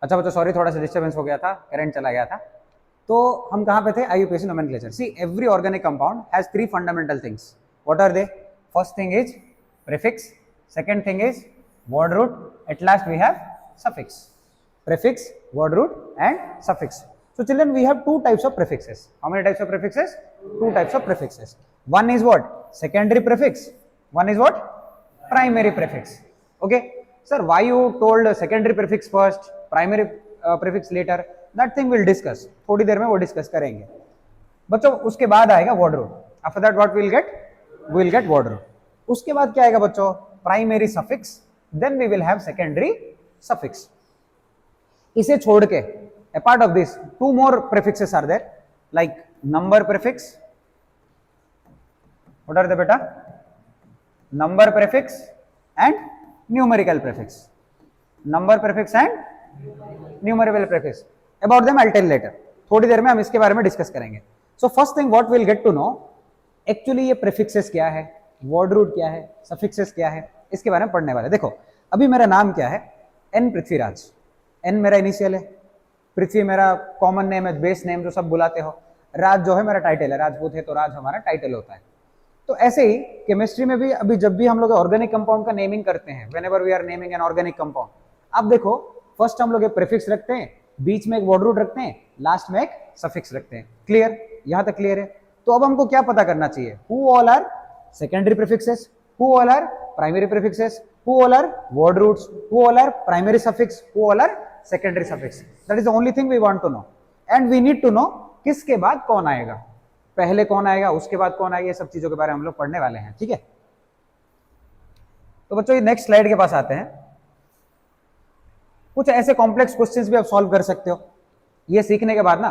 अच्छा बच्चों सॉरी, थोड़ा सा डिस्टर्बेंस हो गया था, करंट चला गया था। तो हम कहाँ पे थे? IUPAC nomenclature. See every organic compound has three fundamental things. What are they? First thing is prefix, second thing is word root, at last we have suffix. Prefix, word root and suffix. So children, we have two types of prefixes. How many types of prefixes? Two types of prefixes. One is what? Secondary prefix. One is what? Primary prefix. Okay. Sir, why you told secondary prefix first, primary prefix later? That thing we'll discuss. थोड़ी देर में वो discuss करेंगे बच्चों। उसके बाद आएगा word root. After that what will get? Will get word root. उसके बाद क्या आएगा बच्चों? Primary suffix, then we will have secondary suffix. इसे छोड़ के apart of this two more prefixes are there, like number prefix. What are they बेटा? Number prefix and numerical prefix. Number prefix and numerical prefix, about them I will tell later. थोड़ी देर में हम इसके बारे में डिस्कस करेंगे। So first thing what will get to know, actually ये प्रीफिक्सेस क्या है, वर्ड रूट क्या है, सफिक्सेस क्या है, इसके बारे में पढ़ने वाले। देखो अभी मेरा नाम क्या है? एन पृथ्वीराज। एन मेरा इनिशियल है, पृथ्वी मेरा कॉमन नेम है, बेस नेम जो सब बुलाते हो, राज जो है मेरा टाइटल है, राजपूत है तो राज हमारा टाइटल होता है। तो ऐसे ही केमिस्ट्री में भी अभी जब भी हम लोग ऑर्गेनिक कंपाउंड का नेमिंग करते हैं, whenever we are naming an organic compound, अब देखो फर्स्ट हम लोग एक प्रीफिक्स रखते हैं, बीच में एक वर्ड रूट रखते हैं, लास्ट में एक सफिक्स रखते हैं। क्लियर? यहां तक क्लियर है? तो अब हमको क्या पता करना चाहिए? Who all are secondary prefixes, who all are primary prefixes, who all are word roots, who all are primary suffix, who all are secondary suffix. That is the only thing we want to know, and we need to know किसके बाद कौन आएगा, पहले कौन आएगा, उसके बाद कौन आएगा, ये सब चीजों के बारे में हम लोग पढ़ने वाले हैं। ठीक है, तो बच्चों ये नेक्स्ट स्लाइड के पास आते हैं। कुछ ऐसे कॉम्प्लेक्स क्वेश्चंस भी आप सॉल्व कर सकते हो ये सीखने के बाद ना।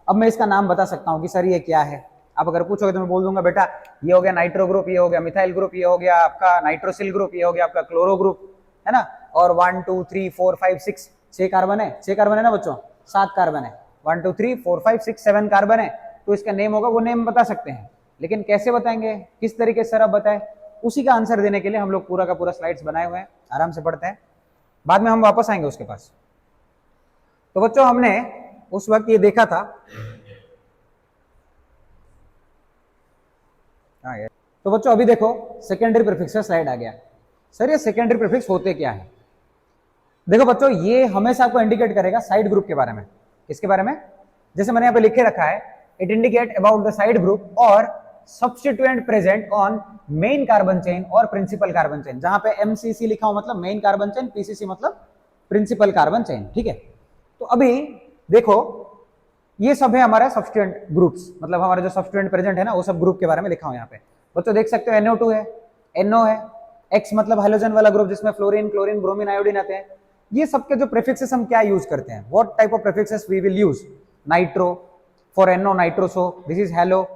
अब मैं इसका नाम बता सकता हूं कि सर ये क्या है। आप अगर पूछोगे तो मैं बोल दूंगा बेटा ये हो गया नाइट्रो ग्रुप, ये हो गया मिथाइल ग्रुप, ये हो गया आपका नाइट्रोसिल ग्रुप, ये हो गया आपका क्लोरो ग्रुप, है ना। और 1 2 3 4 5 6 6 कार्बन है, 6 कार्बन है ना बच्चों, 7 कार्बन है, 1 2 3 4 5 6 7 कार्बन है। तो इसका नेम होगा, वो नेम बता सकते हैं, लेकिन कैसे बताएंगे, किस तरीके से सर आप बताएं, उसी का आंसर देने के लिए हम लोग पूरा का पूरा स्लाइड्स बनाए हुए हैं। आराम से पढ़ते हैं, बाद में हम वापस आएंगे उसके पास। तो बच्चों हमने उस वक्त ये देखा था, तो बच्चों अभी देखो सेकेंडरी प्रीफिक्स का स्लाइड आ गया। सर ये सेकेंडरी प्रीफिक्स होते क्या है? देखो बच्चों ये हमेशा आपको इंडिकेट करेगा साइड ग्रुप के बारे में। किसके बारे में? जैसे मैंने यहाँ पे लिखे रखा है, it indicate about the side group और substituent present on main carbon chain और प्रिंसिपल कार्बन चेन। जहां पे MCC लिखा हो मतलब मेन कार्बन चेन, PCC मतलब प्रिंसिपल कार्बन चेन। ठीक है, तो अभी देखो ये सब है हमारा सब्स्टिट्यूएंट ग्रुप्स, मतलब हमारा जो सब्स्टिट्यूएंट प्रेजेंट है ना वो सब ग्रुप के बारे में लिखा हो यहाँ पे। बच्चों देख सकते हो NO2 है, NO है, X मतलब हाइड्रोजन वाला ग्रुप जिसमें फ्लोरीन, क्लोरीन, ब्रोमीन, आयोडीन आते हैं। ये सब के जो प्रीफिक्सेस हम क्या यूज करते हैं, what type of prefixes we will use? Nitro for NO, nitroso, this is halo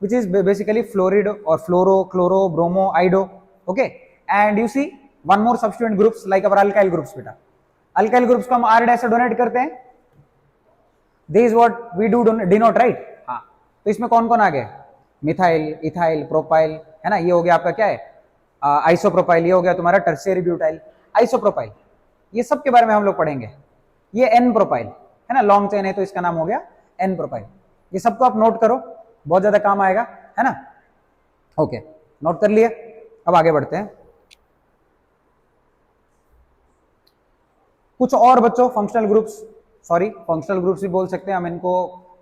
which is basically fluoride or fluoro, chloro, bromo, ido. Okay, and you see one more substituent groups like our alkyl groups बेटा। alkyl groups को हम R dash से donate करते हैं, this is what we do denote, right? हाँ, तो इसमें कौन कौन आ गए? मिथाइल, इथाइल, प्रोपाइल, है ना, ये हो गया आपका क्या है, आइसोप्रोपाइल, ये हो गया तुम्हारा टर्शियरी ब्यूटाइल, आइसोप्रोपाइल, ये सब के बारे में हम लोग पढ़ेंगे। ये एन प्रोपाइल है ना, लॉन्ग चेन है तो इसका नाम हो गया एन प्रोपाइल। ये सबको आप नोट करो, बहुत ज्यादा काम आएगा, है ना। ओके, नोट कर लिए, अब आगे बढ़ते हैं। कुछ और बच्चों functional groups, sorry functional groups भी बोल सकते हैं हम इनको,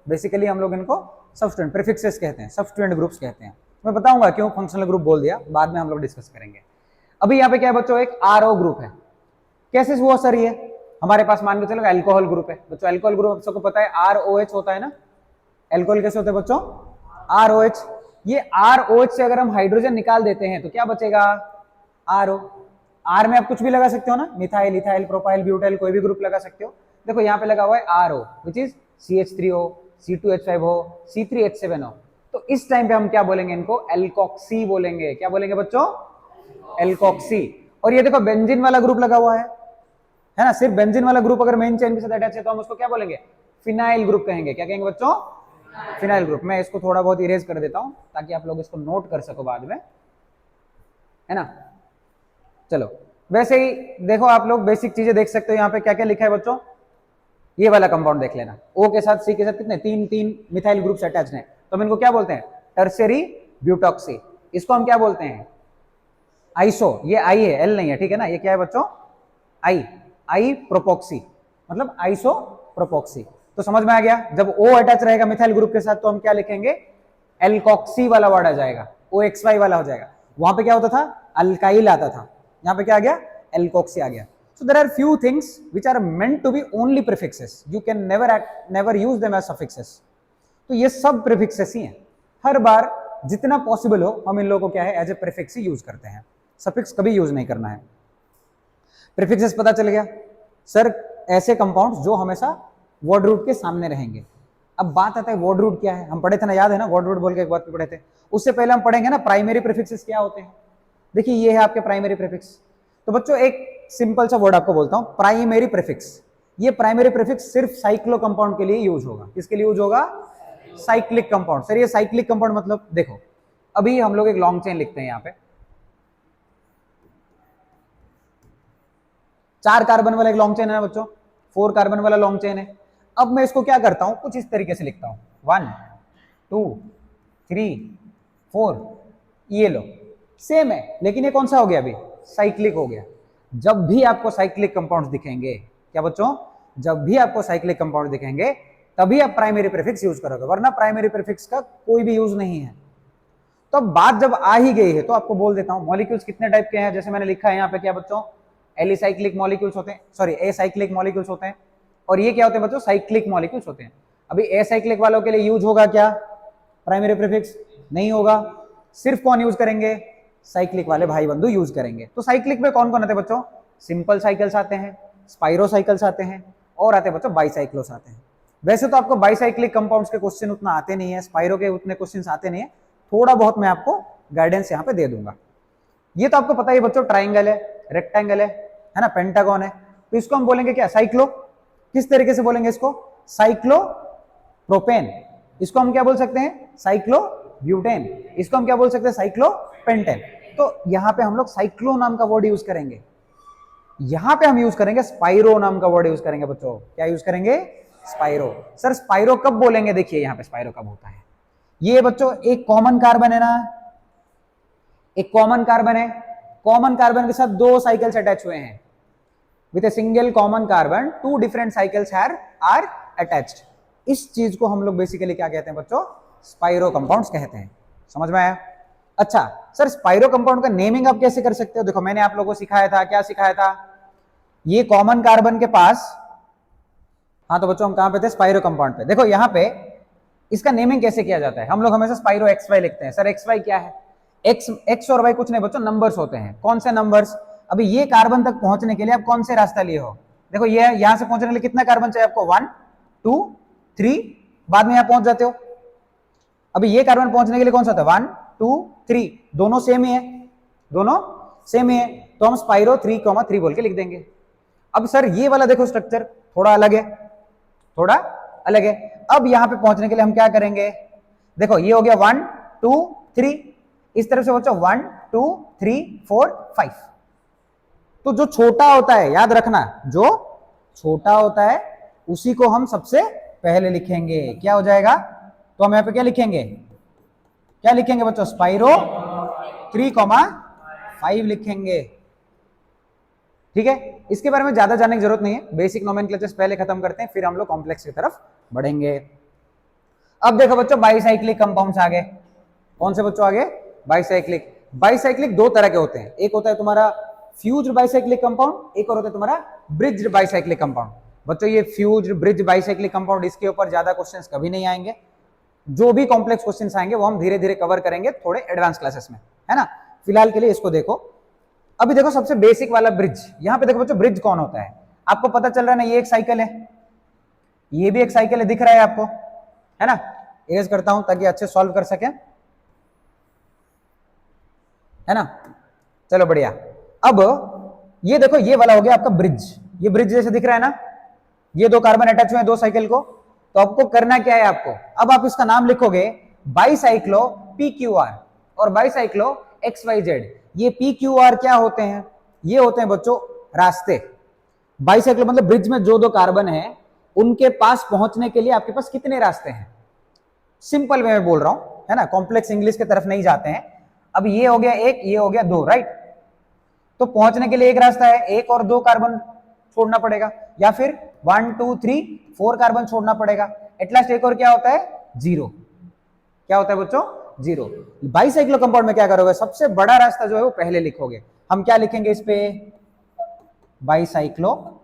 बेसिकली हम लोग इनको सब्स्टिट्यूएंट प्रीफिक्सेस कहते हैं, सब्स्टिट्यूएंट ग्रुप्स कहते हैं। मैं बताऊंगा क्यों फंक्शनल ग्रुप बोल दिया, बाद में हम लोग डिस्कस करेंगे। अभी यहाँ पे क्या है बच्चों, एक RO ग्रुप है। कैसे हुआ सर ये? हमारे पास मान के चलो अल्कोहल ग्रुप है बच्चों, अल्कोहल ग्रुप सबको पता है ROH होता है ना। अल्कोहल कैसे होते हैं बच्चों? ROH। ये ROH से अगर हम हाइड्रोजन निकाल देते हैं तो क्या बचेगा? RO। R में आप कुछ भी लगा सकते हो ना, मिथाइल, इथाइल, प्रोपाइल, ब्यूटाइल, कोई भी ग्रुप लगा सकते हो। देखो यहाँ पे लगा हुआ है RO which is CH3O, C2H5O, C3H7O। तो इस टाइम पे हम क्या बोलेंगे इनको? एल्कोक्सी बोलेंगे। क्या बोलेंगे बच्चों? एल्कोक्सी। और ये देखो बेंजीन वाला ग्रुप लगा हुआ है ना, सिर्फ बेंजीन वाला ग्रुप अगर मेन चेन के साथ अटैच है तो हम उसको क्या बोलेंगे? फिनाइल ग्रुप कहेंगे। क्या कहेंगे बच्चों? Phenyl group. मैं इसको थोड़ा बहुत इरेज कर देता हूं ताकि आप लोग इसको नोट कर सको बाद में, है ना। चलो वैसे ही देखो आप लोग बेसिक चीजें देख सकते हो यहाँ पे क्या क्या लिखा है बच्चों। ये वाला कंपाउंड देख लेना, O के साथ C के साथ कितने, तीन तीन मिथाइल ग्रुप्स अटैच्ड हैं, तो हम इनको क्या बोलते हैं, टर्शियरी ब्यूटॉक्सी। इसको हम क्या बोलते हैं, आइसो, ये आई है, एल नहीं है, ठीक है ना, ये क्या है बच्चों, आई प्रोपोक्सी, मतलब आइसो प्रोपोक्सी। तो समझ में आ गया, जब O अटैच रहेगा मिथाइल ग्रुप के साथ तो हम क्या लिखेंगे, एल्कोक्सी वाला वर्ड आ जाएगा, OXY वाला हो जाएगा। वहां पे क्या होता था, अल्काइल आता था, यहाँ पे क्या आ गया, एल्कोक्सी आ गया। So there are few things which are meant to be only prefixes. You can never use them as suffixes. तो ये सब prefixes ही हैं। हर बार जितना पॉसिबल हो हम इन लोगों को क्या है, एज ए प्रीफिक्स ही यूज करते हैं, सफिक्स कभी यूज नहीं करना है। प्रीफिक्सेस पता चल गया सर, ऐसे कंपाउंड्स जो हमेशा वर्ड रूट के सामने रहेंगे। अब बात आता है वर्ड रूट क्या है, हम पढ़े थे ना, याद है ना, वर्ड रूट बोल के एक बात पे पढ़े थे। उससे पहले हम पढ़ेंगे ना प्राइमरी प्रीफिक्सेस क्या होते हैं। देखिए ये है आपके प्राइमरी प्रीफिक्स। तो बच्चों एक सिंपल सा वर्ड आपको बोलता हूं, प्राइमरी प्रीफिक्स। ये प्राइमरी प्रीफिक्स सिर्फ साइक्लो कंपाउंड के लिए यूज होगा। किसके लिए यूज होगा, साइक्लिक कंपाउंड। सर ये साइक्लिक कंपाउंड मतलब, देखो अभी हम लोग एक लॉन्ग चेन लिखते हैं, यहां पे 4 कार्बन वाला एक लॉन्ग चेन है ना बच्चों, 4 कार्बन वाला लॉन्ग चेन है। अब मैं इसको क्या करता हूं, कुछ इस तरीके से लिखता हूं, 1 2 3 4, ये लो सेम है, लेकिन ये कौन सा हो गया, अभी साइक्लिक हो गया। जब भी आपको साइक्लिक कंपाउंड्स दिखेंगे, क्या बच्चों, जब भी आपको साइक्लिक कंपाउंड दिखेंगे तभी आप प्राइमरी प्रीफिक्स यूज करोगे, वरना प्राइमरी प्रीफिक्स का कोई भी यूज नहीं है। तो अब बात जब आ ही गई है तो आपको बोल देता हूं मॉलिक्यूल्स कितने टाइप के हैं। जैसे मैंने लिखा है यहाँ पे, क्या बच्चों, एलिसाइक्लिक मॉलिक्यूल्स होते हैं, सॉरी एसाइक्लिक मॉलिक्यूल्स होते हैं, और ये क्या होते हैं बच्चों, साइक्लिक मॉलिक्यूल्स होते हैं। अभी एसाइक्लिक वालों के लिए यूज होगा क्या, प्राइमरी प्रीफिक्स नहीं होगा, सिर्फ कौन यूज करेंगे, साइक्लिक वाले भाई बंधु यूज करेंगे। तो साइक्लिक में कौन कौन आते हैं बच्चों, सिंपल साइकिल्स आते हैं, स्पाइरो साइकिल्स आते हैं, और आते हैं बच्चों बाईसाइक्लोस आते हैं। वैसे तो आपको बाईसाइक्लिक कंपाउंड्स के क्वेश्चन उतना आते नहीं है, स्पाइरो के उतने क्वेश्चन आते नहीं है, थोड़ा बहुत मैं आपको गाइडेंस यहाँ पे दे दूंगा। ये तो आपको पता ही बच्चों, ट्राइंगल है, रेक्टेंगल है ना, पेंटागन है, तो इसको हम बोलेंगे क्या, साइक्लो। किस तरीके से बोलेंगे इसको, साइक्लो प्रोपेन। इसको हम क्या बोल सकते हैं, साइक्लो ब्यूटेन। इसको हम क्या बोल सकते हैं, साइक्लो पेंटेन। तो यहाँ पे हम लोग साइक्लो नाम का वर्ड यूज करेंगे, यहां पे हम यूज करेंगे स्पाइरो नाम का वर्ड यूज करेंगे बच्चों। क्या यूज करेंगे, स्पाइरो। सर स्पाइरो कब बोलेंगे, देखिए यहां पे स्पाइरो कब होता है, ये बच्चों एक कॉमन कार्बन है ना, एक कॉमन कार्बन है, कॉमन कार्बन के साथ 2 साइकिल्स अटैच हुए हैं, with a single common carbon 2 different cycles are attached. इस चीज को हम लोग बेसिकली क्या कहते हैं बच्चों, स्पाइरो कंपाउंड्स कहते हैं। समझ में आया। अच्छा सर स्पाइरो कंपाउंड का नेमिंग आप कैसे कर सकते हो, देखो मैंने आप लोगों को सिखाया था, क्या सिखाया था, ये कॉमन कार्बन के पास, हाँ तो बच्चों हम कहां पे थे, स्पाइरो कंपाउंड पे। देखो यहां पे इसका नेमिंग कैसे किया जाता है, हम लोग हमेशा स्पाइरो XY लिखते हैं। सर XY क्या है, X और Y कुछ नहीं बच्चों, नंबर्स होते हैं। कौन से नंबर्स, अभी ये कार्बन तक पहुंचने के लिए आप कौन से रास्ता लिए हो, देखो ये यहां से पहुंचने के लिए कितना कार्बन चाहिए आपको, 1 2 3, बाद में यहां पहुंच जाते हो। अभी ये कार्बन पहुंचने के लिए कौन सा था, 1 2 3, दोनों सेम ही है, दोनों सेम ही है, तो हम स्पाइरो 3,3 बोल के लिख देंगे। अब सर ये वाला देखो स्ट्रक्चर थोड़ा अलग है, थोड़ा अलग है। अब यहां पे पहुंचने के लिए हम क्या करेंगे, देखो ये हो गया 1 2 3, इस तरफ से बच्चों 1 2 3 4 5। तो जो छोटा होता है, याद रखना, जो छोटा होता है उसी को हम सबसे पहले लिखेंगे, क्या हो जाएगा, तो हम यहां पे क्या लिखेंगे, क्या लिखेंगे बच्चों, स्पाइरो 3,5 लिखेंगे। ठीक है, इसके बारे में ज्यादा जानने की जरूरत नहीं है, बेसिक नोमेनक्लेचर्स पहले खत्म करते हैं, फिर हम लोग कॉम्प्लेक्स की तरफ बढ़ेंगे। अब देखो बच्चों बाईसाइक्लिक कंपाउंड्स आ गए, कौन से बच्चों आगे, बाईसाइक्लिक। बाईसाइक्लिक 2 तरह के होते हैं, एक होता है तुम्हारा फ्यूज्ड बाईसाइक्लिक कंपाउंड, एक और होता है तुम्हारा ब्रिज्ड बाईसाइक्लिक कंपाउंड। बच्चों ये फ्यूज्ड ब्रिज्ड बाईसाइक्लिक कंपाउंड, इसके ऊपर ज्यादा क्वेश्चंस कभी नहीं आएंगे, जो भी कॉम्प्लेक्स क्वेश्चंस आएंगे वो हम धीरे धीरे कवर करेंगे थोड़े एडवांस क्लासेस में, है ना। फिलहाल के लिए इसको देखो। अभी देखो सबसे बेसिक वाला ब्रिज, यहां पे देखो बच्चों ब्रिज कौन होता है, आपको पता चल रहा है ना, ये एक साइकिल है, ये भी एक साइकिल है, दिख रहा है आपको, है ना। इरेज करता हूं ताकि अच्छे सॉल्व कर सके, है ना। चलो बढ़िया। अब ये देखो ये वाला हो गया आपका ब्रिज, ये ब्रिज जैसे दिख रहा है ना, ये 2 कार्बन अटैच हुए हैं 2 साइकिल को। तो आपको करना क्या है, आपको अब आप इसका नाम लिखोगे बाईसाइक्लो PQR और बाईसाइक्लो XYZ। ये PQR क्या होते हैं, ये होते हैं बच्चों रास्ते। बाईसाइक्लो मतलब ब्रिज में जो 2 कार्बन है उनके पास पहुंचने के लिए आपके पास कितने रास्ते हैं? सिंपल वे में बोल रहा हूं, है ना, कॉम्प्लेक्स इंग्लिश की तरफ नहीं जाते हैं। अब ये हो गया एक, ये हो गया दो, राइट। तो पहुंचने के लिए एक रास्ता है, एक और दो कार्बन छोड़ना पड़ेगा, या फिर 1 2 3 4 कार्बन छोड़ना पड़ेगा। एटलास्ट एक और क्या होता है? जीरो। क्या होता है बच्चों? जीरो। बाईसाइक्लो कंपाउंड में क्या करोगे? सबसे बड़ा रास्ता जो है वो पहले लिखोगे। हम क्या लिखेंगे इस पे? बाईसाइक्लो।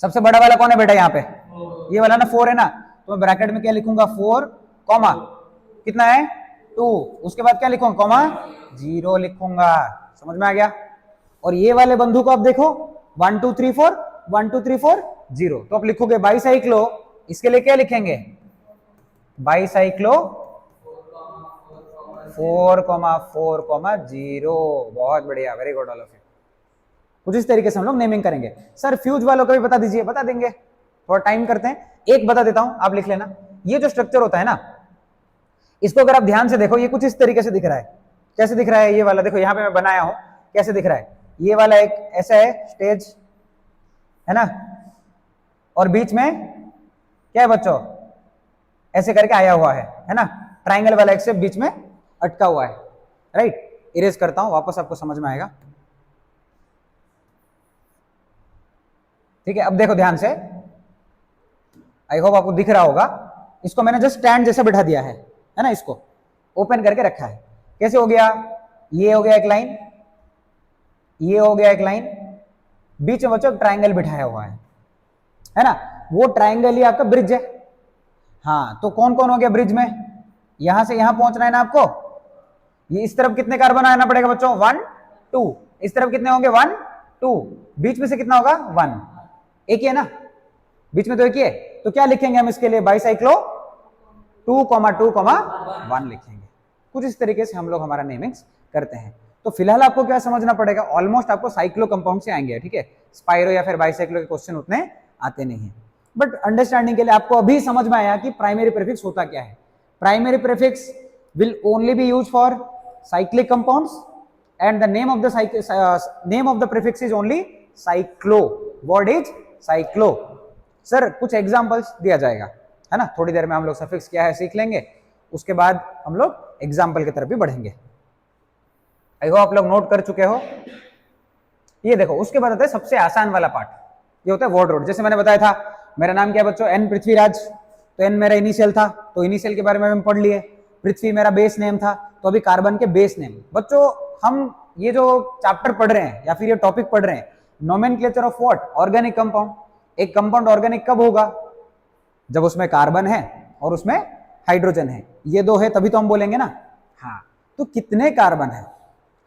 सबसे बड़ा वाला कौन है बेटा यहाँ पे? ये वाला ना, 4 है ना, तो मैं ब्रैकेट में क्या लिखूंगा? 4 कॉमा कितना है? 2। उसके बाद क्या लिखूंगा? कॉमा 0 लिखूंगा। समझ में आ गया? और ये वाले बंधु को आप देखो, 1 2 3 4 1 2 3 4 0। तो आप लिखोगे बाईसाइक्लो, इसके लिए क्या लिखेंगे? बाईसाइक्लो 4,4,0। बहुत बढ़िया, very good all of you. कुछ इस तरीके से हम लोग नेमिंग करेंगे। सर फ्यूज वालों को भी बता दीजिए। बता देंगे, थोड़ा टाइम करते हैं। एक बता देता हूं, आप लिख लेना। ये जो स्ट्रक्चर होता है ना, इसको अगर आप ध्यान से देखो, ये कुछ इस तरीके से दिख रहा है। कैसे दिख रहा है? ये वाला देखो, यहां पे मैं बनाया हूं, कैसे दिख रहा है? ये वाला एक ऐसा है स्टेज, है ना, और बीच में क्या है बच्चों? ऐसे करके आया हुआ है ना, ट्राइंगल वाला एक से बीच में अटका हुआ है, राइट। इरेज करता हूं, वापस आपको समझ में आएगा। ठीक है, अब देखो ध्यान से, आई होप आपको दिख रहा होगा। इसको मैंने जस्ट स्टैंड जैसा बिठा दिया है ना, इसको ओपन करके रखा है। कैसे हो गया? ये हो गया एक लाइन, ये हो गया एक लाइन, बीच में बच्चों ट्राइंगल बिठाया हुआ है ना। वो ट्राइंगल ही आपका ब्रिज है। हाँ, तो कौन कौन हो गया ब्रिज में? यहां से यहां पहुंचना है ना आपको। ये इस तरफ कितने कार्बन आना पड़ेगा बच्चों? 1 2। इस तरफ कितने होंगे? 1 2। बीच में से कितना होगा? 1। एक ही है ना, बीच में तो एक ही है। तो क्या लिखेंगे हम इसके लिए? बाईसाइक्लो 2,2,1 लिखेंगे। कुछ इस तरीके से हम लोग हमारा नेमिंग्स करते हैं। तो फिलहाल आपको क्या समझना पड़ेगा? ऑलमोस्ट आपको साइक्लो कंपाउंड से आएंगे, ठीक है। स्पाइरो या फिर बाईसाइक्लो के क्वेश्चन उतने आते नहीं है, बट अंडरस्टैंडिंग के लिए आपको अभी समझ में आया कि प्राइमरी प्रीफिक्स होता क्या है। Primary prefix will only be used for cyclic compounds and the name of the prefix is only cyclo. Word is cyclo. Sir कुछ एग्जांपल्स दिया जाएगा, है ना। थोड़ी देर में हम लोग सफिक्स क्या है सीख लेंगे, उसके बाद हम लोग एग्जांपल की तरफ भी बढ़ेंगे। आई होप आप लोग नोट कर चुके हो। ये देखो, उसके बाद आता है सबसे आसान वाला पार्ट, ये होता है वर्ड रोड। जैसे मैंने बताया था, मेरा नाम क्या है बच्चों? एन पृथ्वीराज। तो एन मेरा इनिशियल था, तो इनिशियल के बारे में हम पढ़ लिए। पृथ्वी मेरा बेस नेम था, तो अभी कार्बन के बेस नेम। बच्चों हम ये जो चैप्टर पढ़ रहे हैं या फिर ये टॉपिक पढ़ रहे हैं, nomenclature of what? Organic compound. एक कंपाउंड ऑर्गेनिक कब होगा? जब उसमें कार्बन है और उसमें हाइड्रोजन है, ये दो है, तभी तो हम बोलेंगे ना। हाँ, तो कितने कार्बन है?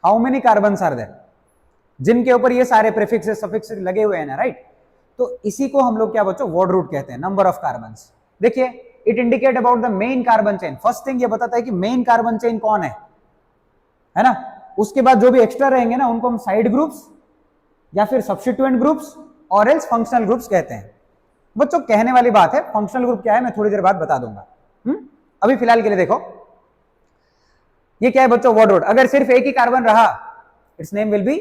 How many carbon are there? जिनके ऊपर ये सारे प्रीफिक्सेस सफिक्सेस लगे हुए हैं ना, राइट। तो इसी को हम लोग क्या बच्चों? वर्ड रूट कहते हैं, नंबर ऑफ कार्बन्स। देखिए, it indicate about the main carbon chain. First thing ये बताता है कि मेन कार्बन चेन कौन है ना। उसके बाद जो भी एक्स्ट्रा रहेंगे ना, उनको हम साइड ग्रुप्स या फिर सब्स्टिट्यूएंट ग्रुप्स और एल्स फंक्शनल ग्रुप्स कहते हैं। बच्चों कहने वाली बात है, फंक्शनल ग्रुप क्या है मैं थोड़ी देर बाद बता दूंगा। अभी फिलहाल के लिए देखो, ये क्या है बच्चों? Word root. अगर सिर्फ एक ही कार्बन रहा, it's name will be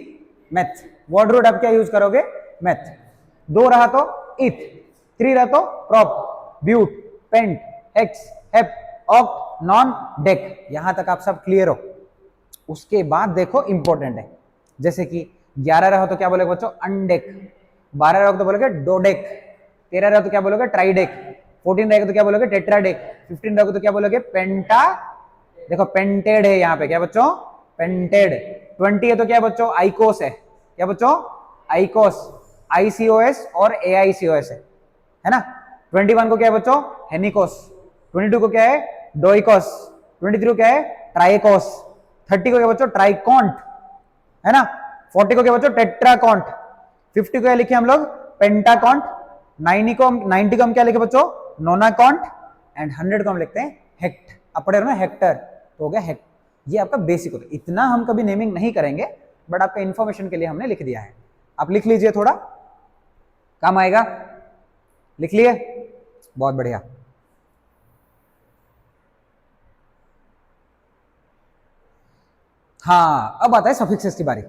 meth. Word root आप क्या यूज करोगे? मेथ। 2 रहा तो इथ, 3 रहा तो prop, but, pent, hex, hep, oct, non, dec. यहां तक आप सब क्लियर हो। उसके बाद देखो इंपॉर्टेंट है, जैसे कि 11 रहो तो क्या बोलोगे बच्चों? अनडेक। 12 रहो तो बोलोगे डोडेक। 13 रहो तो क्या बोलोगे? ट्राइडेक। 14 रहेगा तो क्या बोलोगे? टेट्राडेक। 15 रहो तो क्या बोलोगे? पेंटा। देखो पेंटेड है यहाँ पे, क्या बच्चों? पेंटेड। 20 है तो क्या बच्चों? आइकोस है। क्या बच्चों? आइकोस। ICOS और AICOS है ना। 21 को क्या है बच्चों? हेनिकोस। 22 को क्या है? डोइकोस। 23 को क्या है? ट्राइकोस। 30 को क्या बच्चों? ट्राइकॉन्ट, है ना। 40 को क्या बच्चों? टेट्राकॉन्ट। 50 को क्या लिखे हम लोग? पेंटाकॉन्ट। 90 को हम क्या लिखे बच्चों? नोनाकॉन्ट। एंड 100 को हम लिखते हैं हेक्ट। अब पढ़े ना हेक्टर, तो हो गया हेक्ट। ये आपका बेसिक होता है। इतना हम कभी नेमिंग नहीं करेंगे, बट आपका इंफॉर्मेशन के लिए हमने लिख दिया है। आप लिख लीजिए, थोड़ा काम आएगा। लिख लिए? बहुत बढ़िया। हाँ, अब आता है सफिक्सेस की बारी।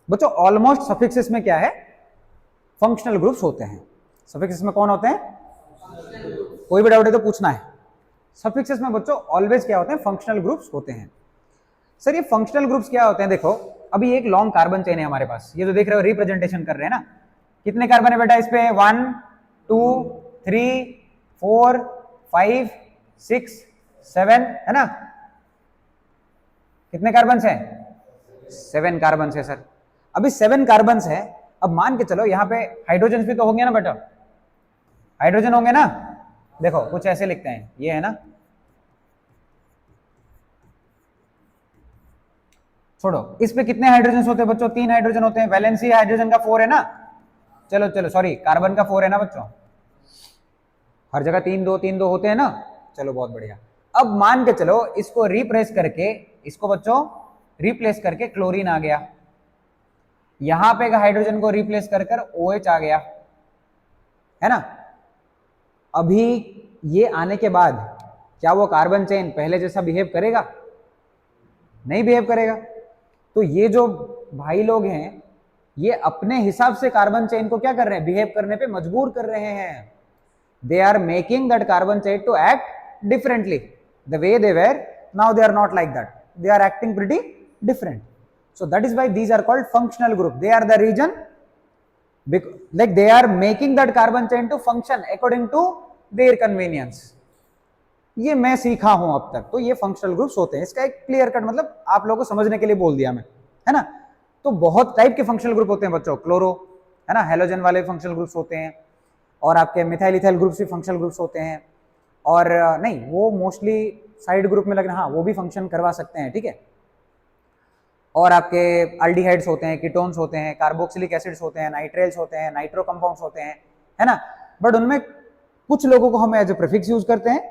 बच्चों ऑलमोस्ट सफिक्सेस में क्या है? फंक्शनल ग्रुप्स होते हैं। सफिक्सेस में कौन होते हैं? कोई भी डाउट है तो पूछना है। सफिक्सेस में बच्चों ऑलवेज क्या होते हैं? फंक्शनल ग्रुप्स होते हैं। सर ये फंक्शनल ग्रुप्स क्या होते हैं? देखो अभी एक लॉन्ग कार्बन चेन है हमारे पास, ये जो देख रहे हो रिप्रेजेंटेशन कर रहे हैं ना, कितने कार्बन है बेटा इस पे? 1 2 3 4 5 6 7 है ना? कितने कार्बन है? 7 कार्बन है सर। अभी 7 कार्बन है, अब मान के चलो यहाँ पे हाइड्रोजन भी तो होंगे ना बेटा, हाइड्रोजन होंगे ना। देखो कुछ ऐसे लिखते हैं, ये है ना, छोड़ो, इस पे कितने हाइड्रोजन होते हैं बच्चों? 3 हाइड्रोजन होते हैं। वैलेंसी हाइड्रोजन का 4 है ना, चलो चलो सॉरी कार्बन का 4 है ना बच्चों, हर जगह 3 2 होते हैं ना। चलो बहुत बढ़िया। अब मान के चलो इसको रिप्लेस करके, इसको बच्चों रिप्लेस करके क्लोरीन आ गया, यहां पे हाइड्रोजन को रिप्लेस कर OH आ गया, है ना। अभी ये आने के बाद क्या वो कार्बन चेन पहले जैसा बिहेव करेगा? नहीं बिहेव करेगा। तो ये जो भाई लोग हैं ये अपने हिसाब से कार्बन चेन को क्या कर रहे हैं? बिहेव करने पे मजबूर कर रहे हैं। They are making that carbon chain to act differently. The way they were, now they are not like that, they are acting pretty different. So that is why these are called functional group. They are the region, like they are making that carbon chain to function according to their convenience. ये मैं सीखा हूं अब तक, तो ये functional groups होते हैं। इसका एक क्लियर कट मतलब आप लोगों को समझने के लिए बोल दिया मैं, है ना। तो बहुत टाइप के फंक्शनल ग्रुप होते हैं बच्चों, क्लोरो है ना, हेलोजन वाले फंक्शनल ग्रुप्स होते हैं, और आपके मिथाइल इथाइल ग्रुप्स भी फंक्शनल ग्रुप्स होते हैं, और नहीं वो मोस्टली साइड ग्रुप में लगना, हाँ वो भी फंक्शन करवा सकते हैं, ठीक है। और आपके अल्डिहाइड्स होते हैं, कीटोन्स होते हैं, कार्बोक्सिलिक एसिड्स होते हैं, नाइट्रेल्स होते हैं, नाइट्रो कंपाउंड्स होते हैं, है ना। बट उनमें कुछ लोगों को हम एज ए प्रीफिक्स यूज करते हैं,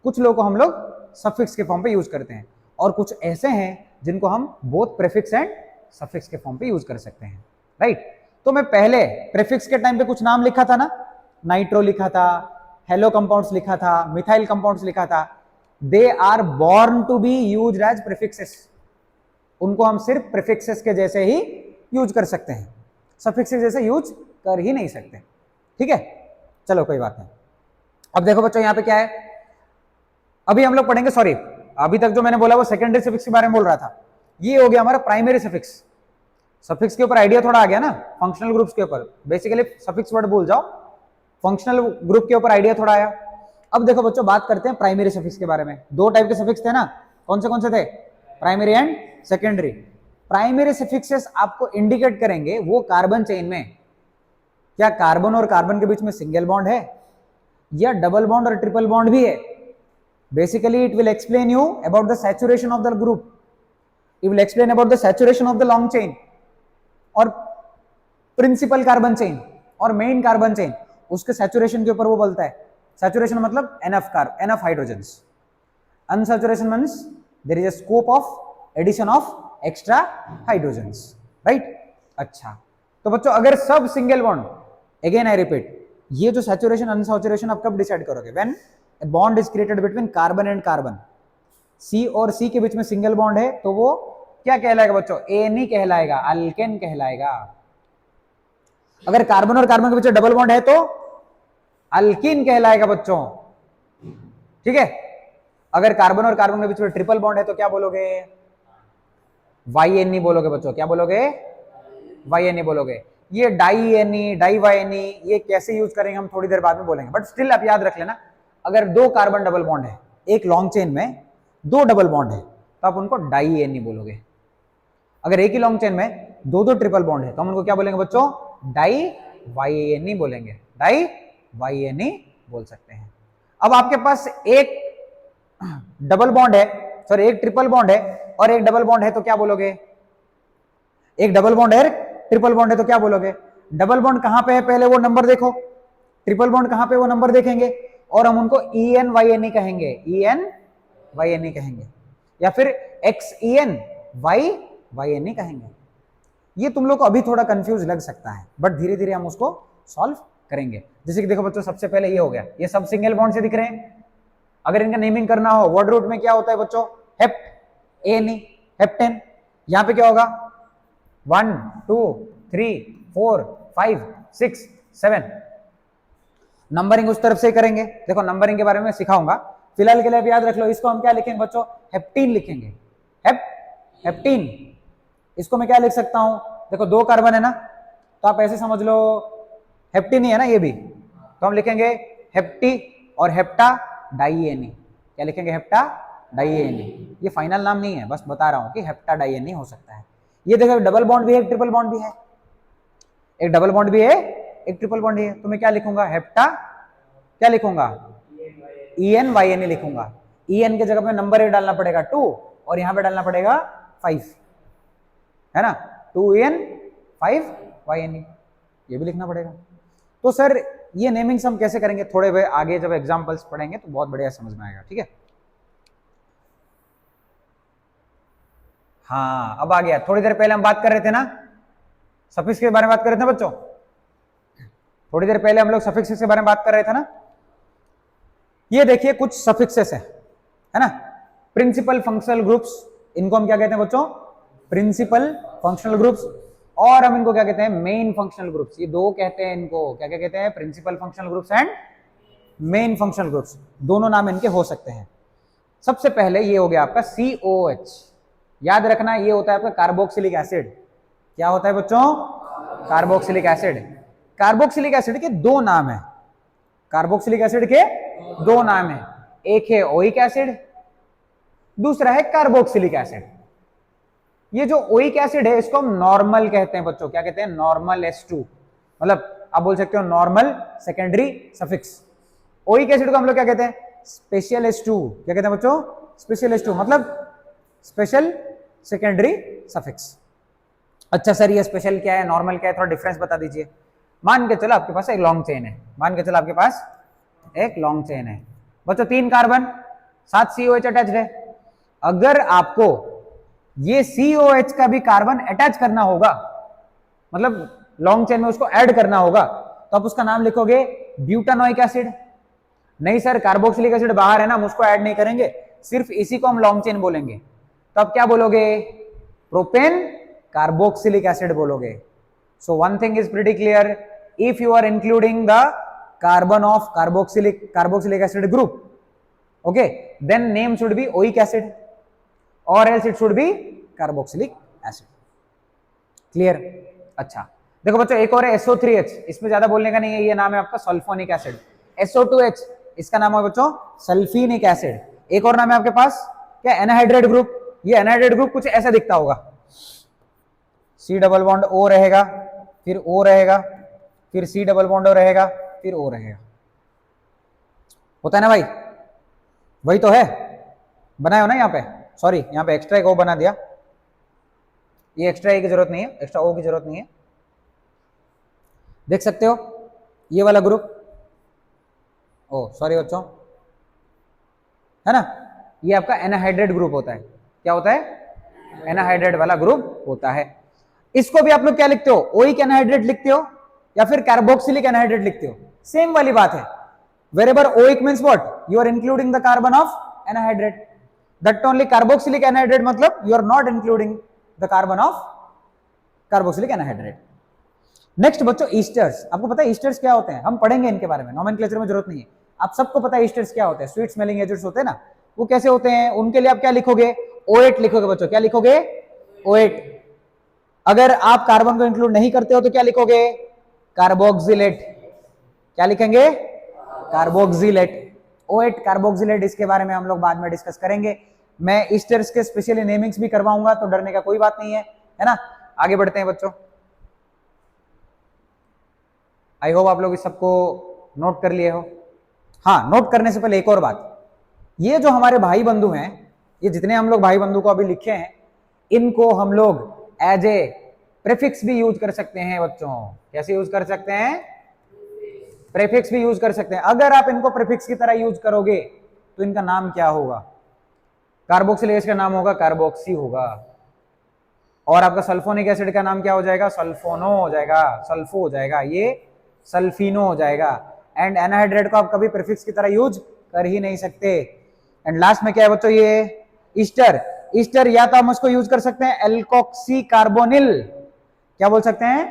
कुछ लोगों को हम लोग सफिक्स के फॉर्म पे यूज करते हैं, और कुछ ऐसे हैं जिनको हम बोथ प्रीफिक्स एंड सफिक्स के फॉर्म पे यूज कर सकते हैं, राइट। तो मैं पहले प्रीफिक्स के टाइम पे कुछ नाम लिखा था ना, नाइट्रो लिखा था, हेलो कंपाउंड्स लिखा था, मिथाइल कंपाउंड्स लिखा था। They are born to be used as prefixes, उनको हम सिर्फ प्रीफिक्सेस के जैसे ही यूज कर सकते हैं, सफिक्सेस जैसे यूज कर ही नहीं सकते, ठीक है। चलो कोई बात नहीं। अब देखो बच्चों यहाँ पे क्या है, अभी हम लोग पढ़ेंगे, सॉरी अभी तक जो मैंने बोला वो सेकेंडरी सफिक्स के बारे में बोल रहा था, ये हो गया हमारा प्राइमरी सफिक्स। सफिक्स के ऊपर आइडिया थोड़ा आ गया ना, फंक्शनल ग्रुप्स के ऊपर, बेसिकली सफिक्स वर्ड भूल जाओ, फंक्शनल ग्रुप के ऊपर आइडिया थोड़ा आया। अब देखो बच्चों बात करते हैं प्राइमरी सफिक्स के बारे में। दो टाइप के सफिक्स थे ना, कौन से थे? Primary and secondary. Primary suffixes आपको इंडिकेट करेंगे वो कार्बन चेन में क्या कार्बन और कार्बन के बीच में सिंगल बॉन्ड है या डबल बॉन्ड और ट्रिपल बॉन्ड भी है। Basically it will explain you about the saturation of the group, it will explain about the saturation of the long chain और प्रिंसिपल कार्बन चेन और main carbon chain, उसके saturation के ऊपर वो बोलता है। सैचुरेशन मतलब enough hydrogens, unsaturation means there is a scope of addition of extra hydrogens, right. अच्छा तो बच्चों अगर सब single bond, again I repeat, ये जो सैचुरेशन अनसैचुरेशन आप कब डिसाइड करोगे? When a bond is created between carbon and carbon, C और C के बीच में सिंगल बॉन्ड है तो वो क्या कहलाएगा बच्चों? एनी कहलाएगा, अल्केन कहलाएगा। अगर कार्बन और कार्बन के बीच में डबल बॉन्ड है तो अल्कीन कहलाएगा बच्चों, ठीक है। अगर कार्बन और कार्बन के बीच में ट्रिपल बॉन्ड है तो क्या बोलोगे? YNE बोलोगे बच्चों, क्या बोलोगे? YNE बोलोगे। ये डाई वाई ये कैसे यूज करेंगे हम थोड़ी देर बाद में बोलेंगे, बट स्टिल आप याद रख लेना, अगर दो कार्बन डबल बॉन्ड है, एक लॉन्ग चेन में दो डबल बॉन्ड है तो आप उनको डाई बोलोगे। अगर एक ही लॉन्ग चेन में दो दो ट्रिपल बॉन्ड है तो हम उनको क्या बोलेंगे बच्चों? डाई वाई बोलेंगे, डाई वाई बोल सकते हैं। अब आपके पास एक डबल बॉन्ड है, सॉरी एक ट्रिपल बॉन्ड है और एक डबल बॉन्ड है तो क्या बोलोगे? एक डबल बॉन्ड है, ट्रिपल बॉन्ड है तो क्या बोलोगे? डबल बॉन्ड कहां पे है पहले वो नंबर देखो, ट्रिपल बॉन्ड कहां पे वो नंबर देखेंगे, और हम उनको EN YNE कहेंगे, EN YNE कहेंगे, या फिर XEN YNE कहेंगे। ये तुम लोग को अभी थोड़ा कंफ्यूज लग सकता है, बट धीरे धीरे हम उसको सॉल्व करेंगे। जैसे कि देखो बच्चों सबसे पहले ये हो गया, ये सब सिंगल बॉन्ड से दिख रहे हैं। अगर इनका नेमिंग करना हो, वर्ड रूट में क्या होता है बच्चों? Hept, ANE, heptane. यहां पे क्या होगा? 1 2 3 4 5 6 7, नंबरिंग उस तरफ से करेंगे। देखो नंबरिंग के बारे में सिखाऊंगा, फिलहाल के लिए आप याद रख लो, इसको हम क्या लिखेंगे बच्चों, हेप्टीन लिखेंगे। हेप्टीन, इसको मैं क्या लिख सकता हूं, देखो 2 कार्बन है ना, तो आप ऐसे समझ लो हेप्टीन ही है ना ये भी, तो हम लिखेंगे हेप्टी और हेप्टा डाइएनी। क्या लिखेंगे, हेप्टा डाइएनी। ये फाइनल नाम नहीं है, बस बता रहा हूं कि हेप्टा डाइएनी हो सकता है। ये देखो डबल बॉन्ड भी है, एक ट्रिपल बॉन्ड भी है, एक डबल बॉन्ड भी है, एक ट्रिपल बॉन्ड भी है, तो मैं क्या लिखूंगा, हेप्टा, क्या लिखूंगा, EN लिखूंगा। EN के जगह पे नंबर 8 डालना पड़ेगा 2, और यहां पे डालना पड़ेगा 5, है ना, 2EN 5YNE, ये भी लिखना पड़ेगा। तो सर ये नेमिंग्स हम कैसे करेंगे, थोड़े आगे जब एग्जांपल्स पढ़ेंगे तो बहुत बढ़िया समझ में आएगा, ठीक है। हाँ अब आ गया, थोड़ी देर पहले हम बात कर रहे थे ना सफिक्स के बारे में, बात कर रहे थे बच्चों, थोड़ी देर पहले हम लोग सफिक्सेस के बारे में बात कर रहे थे ना। ये देखिए कुछ सफिक्सेस है ना, प्रिंसिपल फंक्शनल ग्रुप्स, इनको हम क्या कहते हैं बच्चों, प्रिंसिपल फंक्शनल ग्रुप्स, और हम इनको क्या कहते हैं, मेन फंक्शनल ग्रुप्स। ये 2 कहते हैं इनको, क्या क्या कहते हैं, principal functional groups and main functional groups, दोनों नाम इनके हो सकते हैं। सबसे पहले ये हो गया आपका COH, याद रखना ये होता है आपका कार्बोक्सिलिक एसिड। क्या होता है बच्चों, कार्बोक्सिलिक एसिड। कार्बोक्सिलिक एसिड के 2 नाम है, कार्बोक्सिलिक एसिड के 2 नाम है, एक है ओइक एसिड, दूसरा है कार्बोक्सिलिक एसिड। ये जो ओइक एसिड है इसको हम नॉर्मल कहते हैं बच्चों, क्या कहते हैं, नॉर्मल H2, मतलब आप बोल सकते हो normal secondary suffix. Oic acid को हम लोग क्या कहते हैं, स्पेशल H2, क्या कहते हैं बच्चों, स्पेशल H2, मतलब स्पेशल सेकेंडरी सफिक्स। अच्छा सर ये स्पेशल क्या है, नॉर्मल क्या है, थोड़ा डिफरेंस बता दीजिए। मान के चलो आपके पास एक लॉन्ग चेन है, मान के चलो आपके पास एक लॉन्ग चेन है बच्चों, 3 कार्बन 7 COH अटैच्ड है। अगर आपको ये COH का भी कार्बन अटैच करना होगा, मतलब लॉन्ग चेन में उसको ऐड करना होगा, तो आप उसका नाम लिखोगे ब्यूटानोइक एसिड। नहीं सर कार्बोक्सिलिक एसिड बाहर है ना, हम उसको ऐड नहीं करेंगे, सिर्फ इसी को हम लॉन्ग चेन बोलेंगे, तो आप क्या बोलोगे, प्रोपेन कार्बोक्सिलिक एसिड बोलोगे। So one thing is pretty clear, if you are including the carbon of carboxylic acid group, okay, then name should be oic acid or else it should be carboxylic acid. Clear? अच्छा देखो बच्चों एक और है SO3H, इसमें ज्यादा बोलने का नहीं है, ये नाम है आपका सल्फोनिक एसिड। SO2H इसका नाम है बच्चों सल्फीनिक एसिड। एक और नाम है आपके पास क्या, एनहाइड्रेट ग्रुप। ये एनहाइड्रेट ग्रुप कुछ ऐसा दिखता होगा, C डबल बॉन्ड O रहेगा, फिर O रहेगा, फिर C डबल बॉन्ड O रहेगा, फिर O रहेगा, होता है ना भाई, वही तो है, बनाया हो ना यहाँ पे, सॉरी यहाँ पे एक्स्ट्रा एक O बना दिया, ये एक्स्ट्रा ए की जरूरत नहीं है, एक्स्ट्रा O की जरूरत नहीं है। देख सकते हो ये वाला ग्रुप, ओ सॉरी बच्चों, है ना, ये आपका एनाहाइड्रेट ग्रुप होता है। क्या होता है, एनाहाइड्रेट वाला ग्रुप होता है। इसको भी आप लोग क्या लिखते हो, ओइक एनाहाइड्रेट लिखते हो या फिर कार्बोक्सिलिक एनाहाइड्रेट लिखते हो, सेम वाली बात है। Wherever oic means what? You are including the carbon of anhydrate. That only carboxylic anhydrate मतलब you are not including the carbon of carboxylic anhydrate. Next बच्चों ईस्टर्स, आपको पता है ईस्टर्स क्या होते हैं, हम पढ़ेंगे इनके बारे में, नोमेनक्लेचर में जरूरत नहीं है, आप सबको पता है ईस्टर्स क्या होते हैं, स्वीट स्मेलिंग एजेंट्स होते हैं ना, वो कैसे होते हैं, उनके लिए आप क्या लिखोगे, O8 लिखोगे बच्चों, क्या लिखोगे, O8। अगर आप कार्बन को इंक्लूड नहीं करते हो तो क्या लिखोगे, कार्बोक्सिलेट। क्या लिखेंगे, कार्बोक्सिलेट। O8 कार्बोक्सिलेट, इसके बारे में हम लोग बाद में डिस्कस करेंगे। मैं ईस्टर्स के स्पेशली नेमिंग्स भी करवाऊंगा, तो डरने का कोई बात नहीं है ना। आगे बढ़ते हैं बच्चों, आई होप आप लोग इस सबको नोट कर लिए हो। हाँ, नोट करने से पहले एक और बात, ये जो हमारे भाई बंधु हैं, ये जितने हम लोग भाई बंधु को अभी लिखे हैं, इनको हम लोग एज ए प्रीफिक्स भी यूज कर सकते हैं बच्चों। कैसे यूज कर सकते हैं, प्रीफिक्स भी यूज कर सकते हैं। अगर आप इनको प्रीफिक्स की तरह यूज करोगे तो इनका नाम क्या होगा, कार्बोक्सिलिक एसिड का नाम होगा कार्बोक्सी होगा, और आपका सल्फोनिक एसिड का नाम क्या हो जाएगा, सल्फोनो हो जाएगा, सल्फो हो जाएगा, ये सल्फिनो हो जाएगा। एंड एनहाइड्रेट को आप कभी प्रीफिक्स की तरह यूज कर ही नहीं सकते। एंड लास्ट में क्या है बच्चों, ये ईस्टर। ईस्टर या तो हम उसको यूज कर सकते हैं एल्कोक्सी कार्बोनिल, क्या बोल सकते हैं,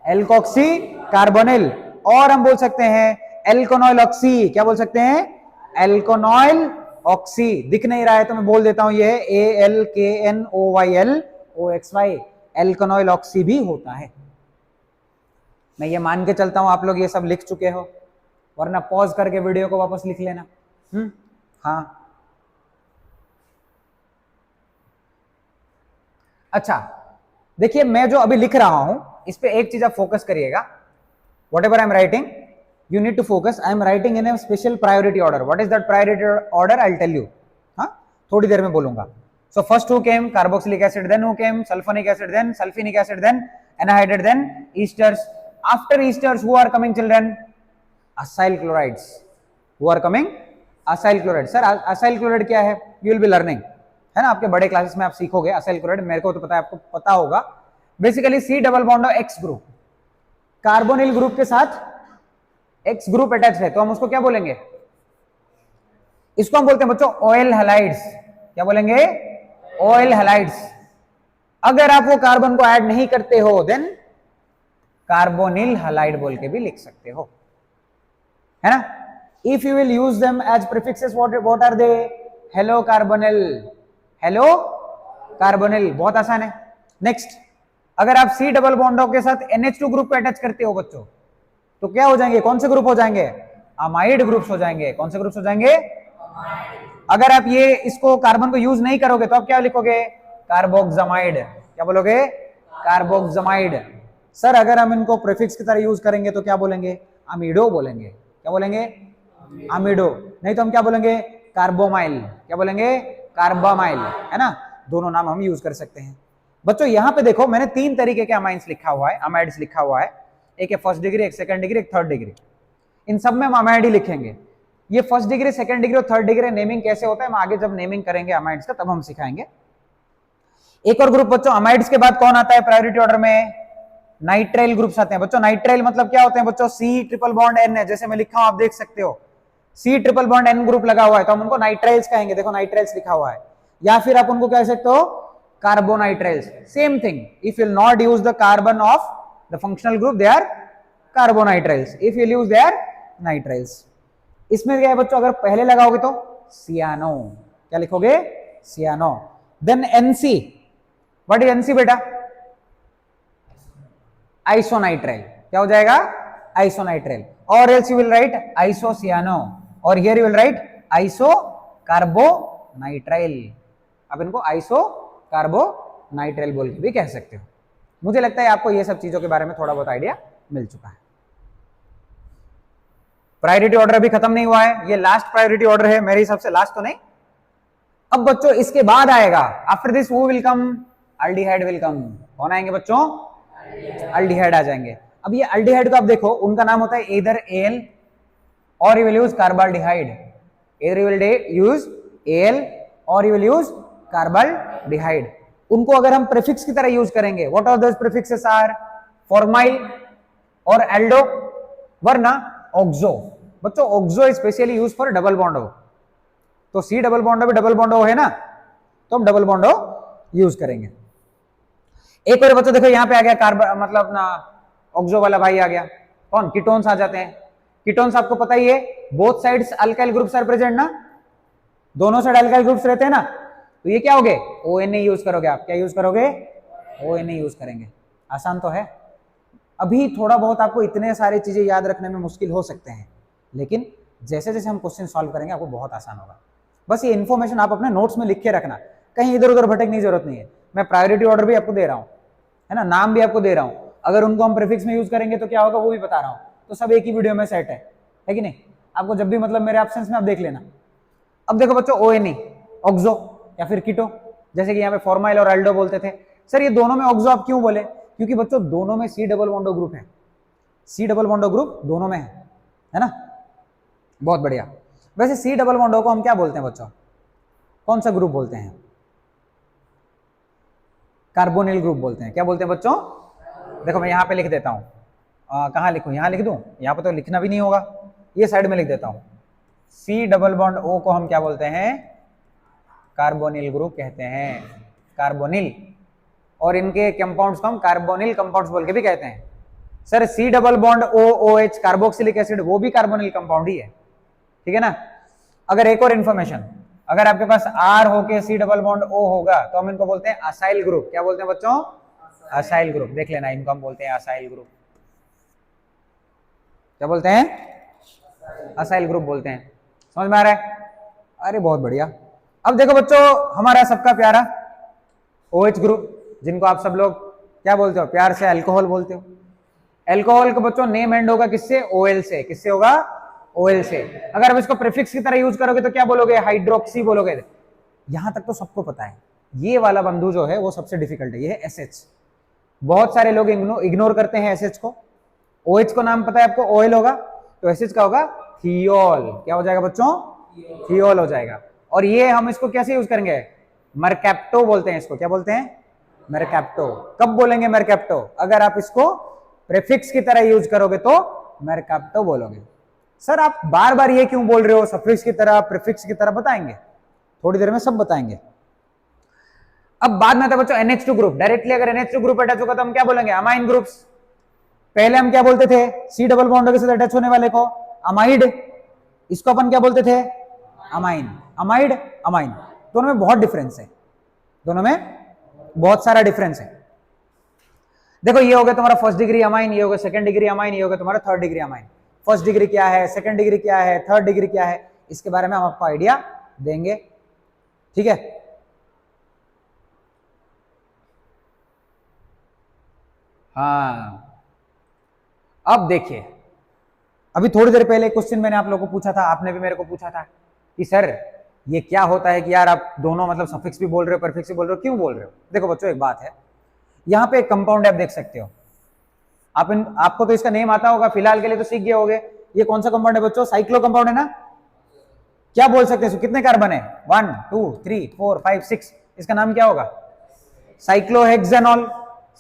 एल्कोक्सी कार्बोनिल, और हम बोल सकते हैं एल्कोनॉइल ऑक्सी, क्या बोल सकते हैं? एल्कोनॉइल ऑक्सी। दिख नहीं रहा है तो मैं बोल देता हूं, ये ALKNOYLOXY, एल्कोनॉइल ऑक्सी भी होता है। मैं ये मान के चलता हूं आप लोग ये सब लिख चुके हो, वरना पॉज करके वीडियो को वापस लिख लेना। हाँ, अच्छा देखिए, मैं जो अभी लिख रहा हूं इस पे एक चीज आप फोकस करिएगा। What ever I am writing, you need to focus. I am writing in a special priority order. What is that priority order? I'll tell you. हाँ, थोड़ी देर में बोलूंगा. So first who came? Carboxylic acid. Then who came? Sulfonic acid. Then sulfenic acid. Then anhydride. Then esters. After esters, who are coming, children? Acyl chlorides. Who are coming? Acyl chloride. Sir, acyl chloride क्या है? You will be learning. है ना, आपके बड़े classes में आप सीखोगे acyl chloride. मेरे को तो पता है, आपको पता होगा. Basically C double bond of X group. Carbonyl group के साथ X ग्रुप अटैच है तो हम उसको क्या बोलेंगे? इसको हम बोलते हैं बच्चों ऑयल हैलाइड्स। क्या बोलेंगे? Oil halides. अगर आप वो कार्बन को ऐड नहीं करते हो देन कार्बोनिल हैलाइड बोल के भी लिख सकते हो, है ना। If you will use them as prefixes, what are they? Halo carbonyl, halo carbonyl, बहुत आसान है। नेक्स्ट, अगर आप C डबल बॉन्डों के साथ NH2 ग्रुप को अटैच करते हो बच्चों तो क्या हो जाएंगे? कौन से ग्रुप हो जाएंगे? अमाइड ग्रुप्स हो जाएंगे। कौन से ग्रुप्स हो जाएंगे? अगर आप ये इसको कार्बन को यूज नहीं करोगे तो आप क्या लिखोगे? कार्बोक्सामाइड। क्या बोलोगे? कार्बोक्सामाइड। सर अगर हम इनको प्रीफिक्स की तरह यूज करेंगे तो क्या बोलेंगे? अमीडो बोलेंगे। क्या बोलेंगे? अमीडो। नहीं तो हम क्या बोलेंगे? कार्बोमाइल। क्या बोलेंगे? कार्बामाइल, है ना। दोनों नाम हम यूज कर सकते हैं। बच्चों यहां पे देखो, मैंने 3 तरीके के अमाइंस लिखा हुआ है, अमाइड्स लिखा हुआ है। एक है फर्स्ट डिग्री, एक सेकंड डिग्री, एक थर्ड डिग्री। इन सब में हम अमाइड ही लिखेंगे। ये फर्स्ट डिग्री, सेकंड डिग्री और थर्ड डिग्री नेमिंग कैसे होता है हम आगे जब नेमिंग करेंगे अमाइड्स का तब हम सिखाएंगे। एक और ग्रुप बच्चों, अमाइड्स के बाद कौन आता है प्रायोरिटी ऑर्डर में? नाइट्राइल ग्रुप्स आते हैं बच्चों। नाइट्राइल मतलब क्या होते हैं बच्चों? C ट्रिपल बॉन्ड N है, जैसे मैं लिखा हूं आप देख सकते हो, C triple bond N group लगा हुआ है तो हम उनको नाइट्राइल्स कहेंगे। देखो नाइट्राइल्स लिखा हुआ है। या फिर आप उनको कह सकते हो carbonitriles. Same thing, if you will not use the carbon of the functional group they are carbonitriles, if you use they are nitriles. इसमें क्या है बच्चों? अगर पहले लगाओगे तो सियानो। क्या लिखोगे? Cyano. Then NC, what is NC बेटा? आइसोनाइट्राइल। क्या हो जाएगा? आइसोनाइट्राइल। और else you will write isocyano, और here you will write iso carbonitrile. अब इनको आइसो कार्बोनाइट्राइल बोल के भी कह सकते हो। मुझे लगता है आपको ये सब चीजों के बारे में थोड़ा बहुत आइडिया मिल चुका है। प्रायोरिटी ऑर्डर अभी खत्म नहीं हुआ है, ये लास्ट प्रायोरिटी ऑर्डर है मेरे हिसाब से, लास्ट तो नहीं। अब बच्चों इसके बाद आएगा, after this who will come? Aldehyde will come. कौन आएंगे बच्चों? अल्डिहाइड आ जाएंगे। अब ये अल्डिहाइड को आप देखो, उनका नाम होता है इधर AL और यू विल यूज कार्बाल्डिहाइड। इधर यू विल यूज AL और यू विल यूज कार्बाल्डिहाइड। उनको अगर हम प्रीफिक्स की तरह यूज करेंगे, what are those prefixes are? Formyl और एल्डो, वरना ऑक्सो। बच्चों oxo specially use for double बॉन्डो, तो C डबल बॉन्डो भी डबल बॉन्डो है ना, तो हम डबल बॉन्डो यूज करेंगे। एक और बच्चों देखो यहां पे आ गया कार्बन, मतलब ना ऑक्सो वाला भाई आ गया। कौन? कीटोन्स आ जाते हैं। कीटोन्स आपको पता ही है, both sides alkyl groups are present ना, दोनों साइड अल्काइल ग्रुप्स रहते हैं ना, तो ये क्या हो गए? ONA यूज करोगे आप। क्या यूज करोगे? ONA यूज करेंगे। आसान तो है। अभी थोड़ा बहुत आपको इतने सारी चीजें याद रखने में मुश्किल हो सकते हैं, लेकिन जैसे जैसे हम क्वेश्चन सॉल्व करेंगे आपको बहुत आसान होगा। बस ये इन्फॉर्मेशन आप अपने नोट्स में लिख के रखना, कहीं इधर उधर भटकने की जरूरत नहीं है। मैं प्रायोरिटी ऑर्डर भी आपको दे रहा हूँ, है ना, नाम भी आपको दे रहा हूँ। अगर उनको हम प्रीफिक्स में यूज करेंगे तो क्या होगा वो भी बता रहा हूँ, तो सब एक ही वीडियो में सेट है कि नहीं? आपको जब भी मतलब मेरे एब्सेंस में आप देख लेना। अब देखो बच्चों ONA, ऑक्सो या फिर कीटो, जैसे कि यहाँ पे फॉर्माइल और एल्डो बोलते थे। सर ये दोनों में ऑक्सो आप क्यों बोले? क्योंकि बच्चों दोनों में C डबल बॉन्डो ग्रुप है, C डबल बॉन्डो ग्रुप दोनों में है ना। बहुत बढ़िया। वैसे C डबल बॉन्डो को हम क्या बोलते हैं बच्चों? कौन सा ग्रुप बोलते हैं? कार्बोनिल ग्रुप बोलते हैं। क्या बोलते हैं बच्चों? देखो मैं यहाँ पे लिख देता हूँ, कहाँ लिखूँ? यहाँ लिख दूँ? यहाँ पे तो लिखना भी नहीं होगा, ये साइड में लिख देता हूँ। C डबल बॉन्ड O को हम क्या बोलते हैं? कार्बोनिल ग्रुप कहते हैं, कार्बोनिल। और इनके कंपाउंड्स को हम कार्बोनिल कंपाउंड्स बोल के भी कहते हैं। Sir C double bond O O H carboxylic acid वो भी कार्बोनिल कंपाउंड ही है, ठीक है ना। अगर एक और इंफॉर्मेशन, अगर आपके पास आर होके सी डबल बॉन्ड ओ होगा तो हम इनको बोलते हैं असाइल ग्रुप। क्या बोलते हैं बच्चों? Acyl group. देख लेना, इनको हम बोलते हैं असाइल ग्रुप। क्या बोलते हैं? असाइल ग्रुप बोलते हैं। समझ में आ रहा है? अरे बहुत बढ़िया। अब देखो बच्चों, हमारा सबका प्यारा OH ग्रुप, जिनको आप सब लोग क्या बोलते हो प्यार से? अल्कोहल बोलते हो। अल्कोहल का बच्चों नेम एंड होगा किससे? OL से। किससे होगा? OL से। अगर आप इसको प्रीफिक्स की तरह यूज करोगे तो क्या बोलोगे? हाइड्रोक्सी बोलोगे। यहां तक तो सबको पता है। ये वाला बंधु जो है वो सबसे डिफिकल्ट है, ये है SH। बहुत सारे लोग इग्नोर करते हैं SH को। OH को नाम पता है आपको? OL होगा, तो SH का होगा थियोल। क्या हो जाएगा बच्चों? थियोल हो जाएगा। और ये हम इसको कैसे यूज करेंगे? मरकैप्टो बोलते हैं इसको। क्या बोलते हैं? मरकैप्टो। कब बोलेंगे मरकैप्टो? अगर आप इसको प्रीफिक्स की तरह यूज करोगे तो मरकैप्टो बोलोगे। सर आप बार बार ये क्यों बोल रहे हो? सफिक्स की तरह, प्रीफिक्स की तरह बताएंगे, थोड़ी देर में सब बताएंगे। अब बाद में था बच्चों NH2 ग्रुप। डायरेक्टली अगर NH2 ग्रुप अटैच होगा तो हम क्या बोलेंगे? Amine groups. पहले हम क्या बोलते थे? सी डबल बॉन्ड के साथ अटैच होने वाले को अमाइड। इसको अपन क्या बोलते थे? अमाइन। Amide, amine. दोनों में बहुत डिफरेंस है, दोनों में बहुत सारा डिफरेंस है। देखो ये हो गया तुम्हारा फर्स्ट डिग्री अमाइन, ये हो गया सेकंड डिग्री अमाइन, ये हो गया तुम्हारा third degree amine. First degree क्या है, सेकंड डिग्री क्या है, थर्ड डिग्री क्या है, इसके बारे में हम आपको आइडिया देंगे, ठीक है। हाँ अब देखिए, अभी थोड़ी देर पहले क्वेश्चन मैंने आप लोगों को पूछा था, आपने भी मेरे को पूछा था कि सर ये क्या होता है कि यार आप दोनों मतलब सफिक्स भी बोल रहे हो, प्रीफिक्स भी बोल रहे हो, क्यों बोल रहे हो? देखो बच्चों एक बात है, यहाँ पे एक कंपाउंड आप देख सकते हो। आपको तो इसका नेम आता होगा, फिलहाल के लिए तो सीख गए होगे। ये कौन सा कंपाउंड है बच्चों? साइक्लो कंपाउंड है ना। क्या बोल सकते हैं? कितने कार्बन है? 1 2 3 4 5 6। इसका नाम क्या होगा? साइक्लोहेक्सानॉल।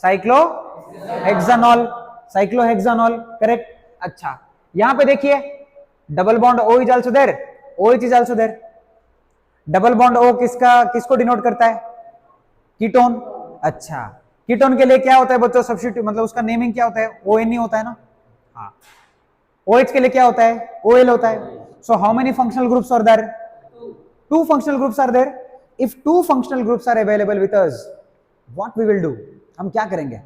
Cyclohexanol, cyclohexanol, correct. अच्छा यहां पे देखिए double bond O is also there, OH is also there. Double bond O किसको डिनोट करता है? कीटोन। अच्छा कीटोन के लिए क्या होता है बच्चों? सब्स्टिट्यूट, मतलब उसका नेमिंग क्या होता है? ONE होता है ना। हाँ OH के लिए क्या होता है? OL होता है। So how many functional groups are there? 2 functional groups are there. If 2 functional groups are available with us, what we will do? हम क्या करेंगे?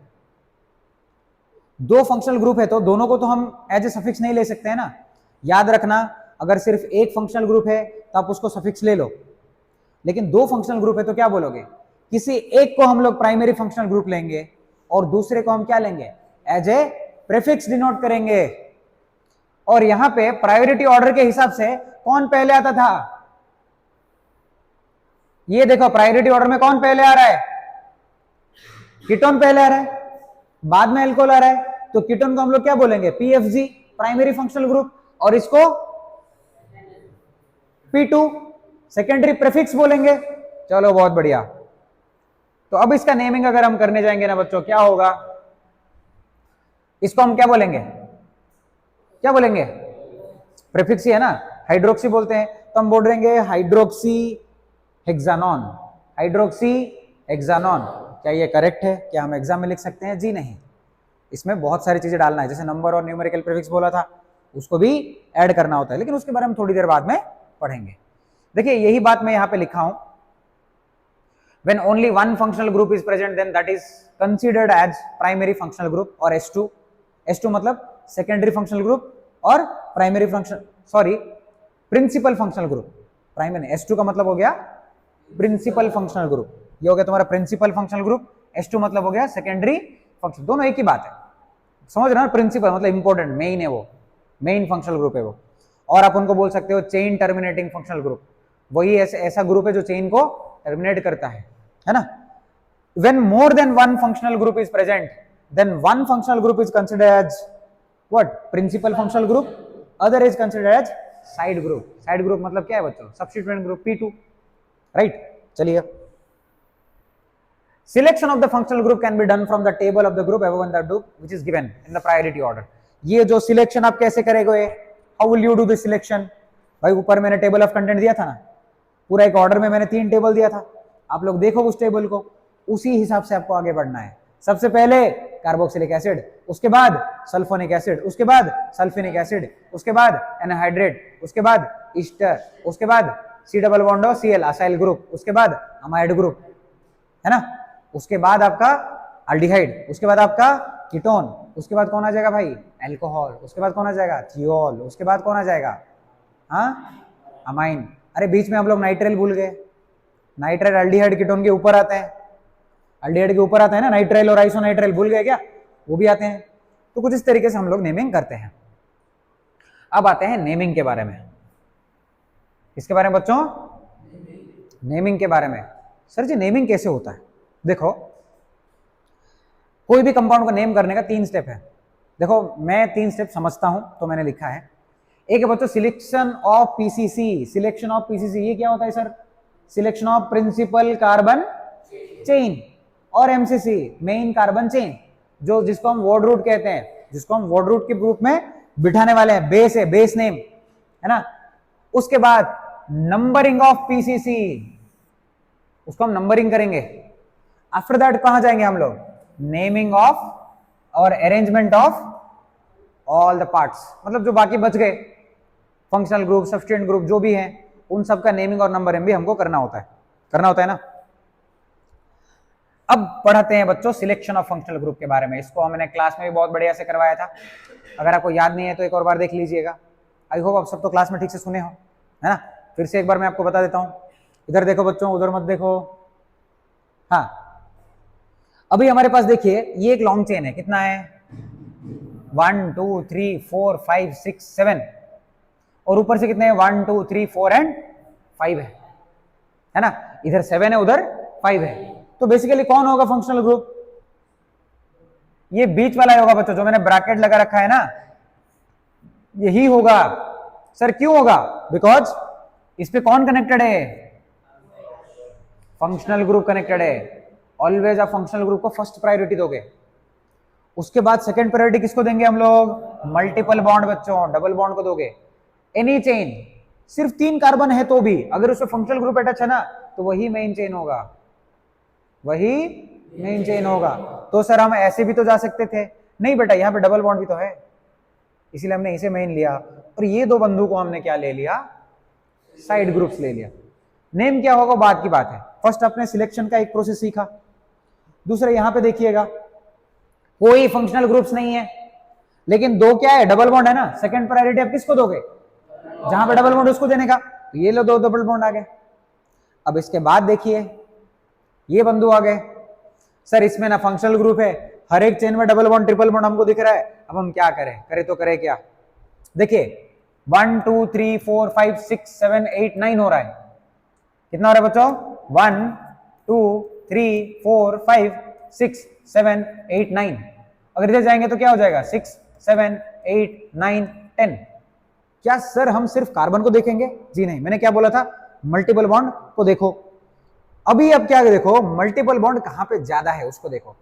2 फंक्शनल ग्रुप है तो दोनों को तो हम एज ए सफिक्स नहीं ले सकते हैं ना। याद रखना, अगर सिर्फ एक फंक्शनल ग्रुप है तो आप उसको सफिक्स ले लो, लेकिन 2 फंक्शनल ग्रुप है तो क्या बोलोगे? किसी एक को हम लोग प्राइमरी फंक्शनल ग्रुप लेंगे और दूसरे को हम क्या लेंगे? एज ए प्रीफिक्स डिनोट करेंगे। और यहां पे प्रायोरिटी ऑर्डर के हिसाब से कौन पहले आता था? ये देखो प्रायोरिटी ऑर्डर में कौन पहले आ रहा है? कीटोन पहले आ रहा है, बाद में अल्कोहल आ रहा है, तो कीटोन को हम लोग क्या बोलेंगे? PFG, प्राइमरी फंक्शनल ग्रुप, और इसको P2, सेकेंडरी प्रीफिक्स बोलेंगे। चलो बहुत बढ़िया। तो अब इसका नेमिंग अगर हम करने जाएंगे ना बच्चों, क्या होगा? इसको हम क्या बोलेंगे? क्या बोलेंगे? प्रीफिक्स ही है ना, हाइड्रोक्सी बोलते हैं, तो हम बोल देंगे हाइड्रोक्सी हेक्सानॉन। हाइड्रोक्सी हेक्सानॉन। क्या ये करेक्ट है? क्या हम एग्जाम में लिख सकते हैं? जी नहीं, इसमें बहुत सारी चीजें डालना है, जैसे नंबर और न्यूमेरिकल प्रीफिक्स बोला था, उसको भी ऐड करना होता है, लेकिन उसके बारे में थोड़ी देर बाद में पढ़ेंगे। देखिए यही बात मैं यहां पे लिखा हूं, when only one functional group is present then that is considered as primary functional group or S2. S2 मतलब secondary functional group और primary function, sorry principal functional group। Primary S2 का मतलब हो गया प्रिंसिपल फंक्शनल ग्रुप, ये हो गया तुम्हारा प्रिंसिपल फंक्शनल ग्रुप। S2 मतलब हो गया सेकेंडरी फंक्शन, दोनों एक ही बात है, समझ रहे हो ना। प्रिंसिपल मतलब इंपॉर्टेंट, मेन है, वो मेन फंक्शनल ग्रुप है वो। और आप उनको बोल सकते हो चेन टर्मिनेटिंग फंक्शनल ग्रुप, वही ऐसा ग्रुप है जो चेन को टर्मिनेट करता है ना। When more than one functional group is present, then one functional group is considered as what? Principal functional group, other is considered as side group। Side group मतलब क्या है बच्चों? Substituent group P2, right? चलिए, selection of the functional group can be done from the table of the group above and the group which is given in the priority order। ये जो selection आप कैसे करेंगे? How will you do the selection? भाई ऊपर मैंने table of content दिया था ना, पूरा एक ऑर्डर में मैंने 3 टेबल दिया था, आप लोग देखो उस टेबल को, उसी हिसाब से आपको आगे बढ़ना है। सबसे पहले कार्बोक्सिलिक एसिड, उसके बाद सल्फोनिक एसिड, उसके बाद सल्फिनिक एसिड, उसके बाद एनहाइड्रेट, उसके बाद ईस्टर, उसके बाद सी डबल बॉन्ड और Cl असाइल ग्रुप, उसके बाद अमाइड ग्रुप, है ना, उसके बाद आपका अल्डिहाइड, उसके बाद आपका कीटोन, उसके बाद कौन आ जाएगा भाई, अल्कोहल, उसके बाद कौन आ जाएगा, थियोल, उसके बाद कौन आ जाएगा, हाँ, अमाइन। अरे बीच में हम लोग नाइट्रेल भूल गए, नाइट्रेल अल्डिहाइड कीटोन के ऊपर आते हैं, अल्डिहाइड के ऊपर आता है ना नाइट्रेल और आइसोनाइट्रेल, भूल गए क्या, वो भी आते हैं। तो कुछ इस तरीके से हम लोग नेमिंग करते हैं। अब आते हैं नेमिंग के बारे में। किसके बारे में बच्चों, नेमिंग के बारे में। सर जी नेमिंग कैसे होता है, देखो कोई भी कंपाउंड को नेम करने का 3 स्टेप है। देखो मैं 3 स्टेप समझता हूं तो मैंने लिखा है। एक है बच्चों selection of PCC, selection of PCC ये क्या होता है sir, selection of principal carbon chain, और एमसीसी मेन कार्बन चेन, जो जिसको हम वर्ड रूट कहते हैं, जिसको हम वर्ड रूट के रूप में बिठाने वाले हैं, बेस है, बेस नेम है ना। उसके बाद नंबरिंग ऑफ पीसीसी, उसको हम नंबरिंग करेंगे। आफ्टर दैट कहां जाएंगे हम लोग, नेमिंग ऑफ और arrangement of all the parts, मतलब जो बाकी बच गए फंक्शनल ग्रुप, सब्स्टिट्यूएंट ग्रुप जो भी हैं, उन सब का नेमिंग और नंबरिंग भी हमको करना होता है ना। अब पढ़ते हैं बच्चों सिलेक्शन ऑफ फंक्शनल ग्रुप के बारे में। इसको हमने क्लास में भी बहुत बढ़िया से करवाया था, अगर आपको याद नहीं है तो एक और बार देख लीजिएगा। आई होप आप सब तो क्लास में ठीक से सुने हो, है ना। फिर से एक बार मैं आपको बता देता हूं। इधर देखो बच्चों, उधर मत देखो। हाँ अभी हमारे पास देखिए ये एक लॉन्ग चेन है, कितना है 1 2 3 4 5 6 7, और ऊपर से कितने हैं 1 2 3 4 एंड 5 है ना। इधर 7 है उधर 5 है, तो बेसिकली कौन होगा फंक्शनल ग्रुप, ये बीच वाला होगा बच्चों, जो मैंने ब्रैकेट लगा रखा है ना, यही होगा। सर क्यों होगा, बिकॉज इस पे कौन कनेक्टेड है, फंक्शनल ग्रुप कनेक्टेड है। ऑलवेज आप फंक्शनल ग्रुप को फर्स्ट प्रायोरिटी दोगे। उसके बाद सेकंड प्रायोरिटी किसको देंगे हम लोग, मल्टीपल बॉन्ड बच्चों, डबल बॉन्ड को दोगे। एनी चेन सिर्फ 3 कार्बन है तो भी अगर उसमें फंक्शनल ग्रुप अटैच है ना, तो वही मेन चेन होगा, वही मेन चेन होगा। तो सर हम ऐसे भी तो जा सकते थे, नहीं बेटा यहाँ पे डबल बॉन्ड भी तो है, इसीलिए हमने इसे मेन लिया, और ये 2 बंधु को हमने क्या ले लिया, साइड ग्रुप्स ले लिया। नेम क्या होगा बात की बात है। फर्स्ट आपने सिलेक्शन का एक प्रोसेस सीखा। दूसरा यहां पे देखिएगा कोई फंक्शनल ग्रुप्स नहीं है, लेकिन 2 क्या है, डबल बॉन्ड है ना। सेकंड प्रायोरिटी आप किसको दोगे, जहां पे डबल बॉन्ड उसको देने का। तो ये लो 2 डबल बॉन्ड आ गए। अब इसके बाद देखिए ये बंधु आ गए। सर इसमें ना फंक्शनल ग्रुप है, हर एक चेन में डबल बॉन्ड ट्रिपल बॉन्ड हमको दिख रहा है। अब हम क्या करें, करें तो करें क्या, देखिए 1 2 3 4 5 6 7 8 9 हो रहा है। कितना हो रहा है बच्चों, 1 2 3 4 5 6 7 8 9। अगर इधर जाएंगे तो क्या हो जाएगा 6 7 8 9 10। क्या सर हम सिर्फ कार्बन को देखेंगे, जी नहीं, मैंने क्या बोला था, मल्टीपल बॉन्ड को देखो। अभी अब क्या देखो, मल्टीपल बॉन्ड कहां पे ज्यादा है उसको देखो,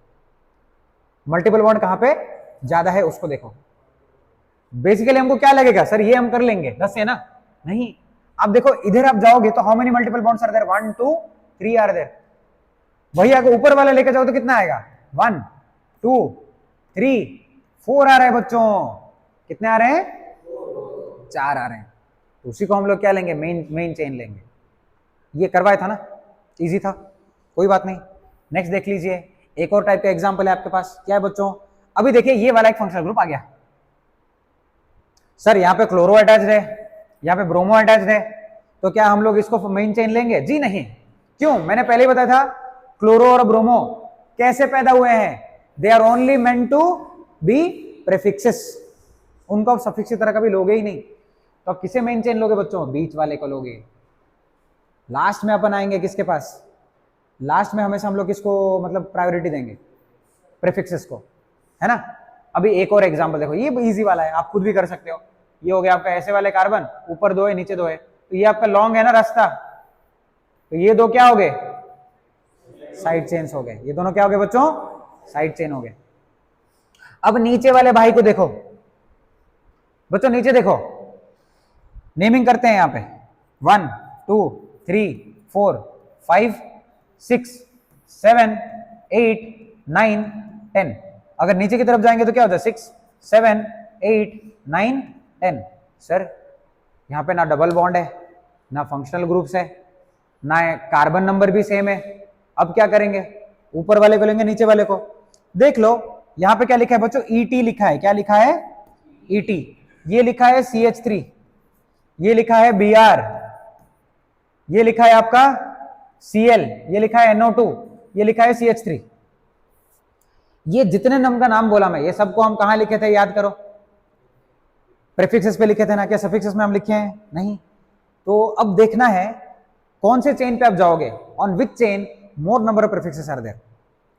मल्टीपल बॉन्ड कहां पे ज्यादा है उसको देखो। बेसिकली हमको क्या लगेगा, सर ये हम कर लेंगे 10 है ना, नहीं। अब देखो इधर आप जाओगे तो how many multiple bonds are there, 1 2 3 are there. वही अगर ऊपर वाला लेके जाओ तो कितना आएगा, 1 2 3 4 आ रहा है बच्चों। कितने आ रहे हैं, 4 आ रहे हैं। तो उसी को हम लोग क्या लेंगे, मेन चेन लेंगे। ये करवाया था ना, इजी था, कोई बात नहीं। नेक्स्ट देख लीजिए, एक और टाइप का एग्जांपल है आपके पास, क्या है बच्चों। अभी देखिए ये वाला एक फंक्शनल ग्रुप आ गया। सर यहाँ पे क्लोरो अटैच्ड है, यहाँ पे ब्रोमो अटैच्ड है, तो क्या हम लोग इसको मेन चेन लेंगे, जी नहीं। क्यों, मैंने पहले ही बताया था क्लोरो और ब्रोमो कैसे पैदा हुए हैं, they are only meant to be prefixes, उनको आप सफिक्स की तरह कभी लोगे ही नहीं। तो आप किसे मेन चेन लोगे बच्चों, बीच वाले को लोगे। लास्ट में अपन आएंगे किसके पास, लास्ट में हमेशा हम लोग किसको मतलब प्रायोरिटी देंगे, प्रेफिक्सेस को, है ना। अभी एक और एग्जांपल देखो, ये इजी वाला है, आप खुद भी कर सकते हो। ये हो गया आपका ऐसे वाले कार्बन, ऊपर 2 है नीचे 2 है, तो ये आपका लॉन्ग है ना रास्ता, तो ये 2 क्या हो गए, साइड चेन्स हो गए। ये दोनों क्या हो गए बच्चों, साइड चेन हो गए। अब नीचे वाले भाई को देखो बच्चों, नीचे देखो, नेमिंग करते हैं यहाँ पे 1 2 3 4 5 6 7 8 9 10। अगर नीचे की तरफ जाएंगे तो क्या होता है 6 7 8 9 10। सर यहाँ पे ना डबल बॉन्ड है, ना फंक्शनल ग्रुप्स है, ना कार्बन नंबर भी सेम है। अब क्या करेंगे, ऊपर वाले को लेंगे नीचे वाले को। देख लो यहाँ पे क्या लिखा है बच्चों, ET लिखा है। क्या लिखा है? ET। ये लिखा है CH3, ये लिखा है Br, ये लिखा है आपका Cl, ये लिखा है NO2, ये लिखा है CH3। ये जितने नंबर का नाम बोला मैं, ये सबको हम कहां लिखे थे याद करो? प्रीफिक्सेस पे लिखे थे ना, क्या सफिक्सेस में हम लिखे हैं? नहीं। तो अब देखना है कौन से चेन पे आप जाओगे, on which chain more number of prefixes are there.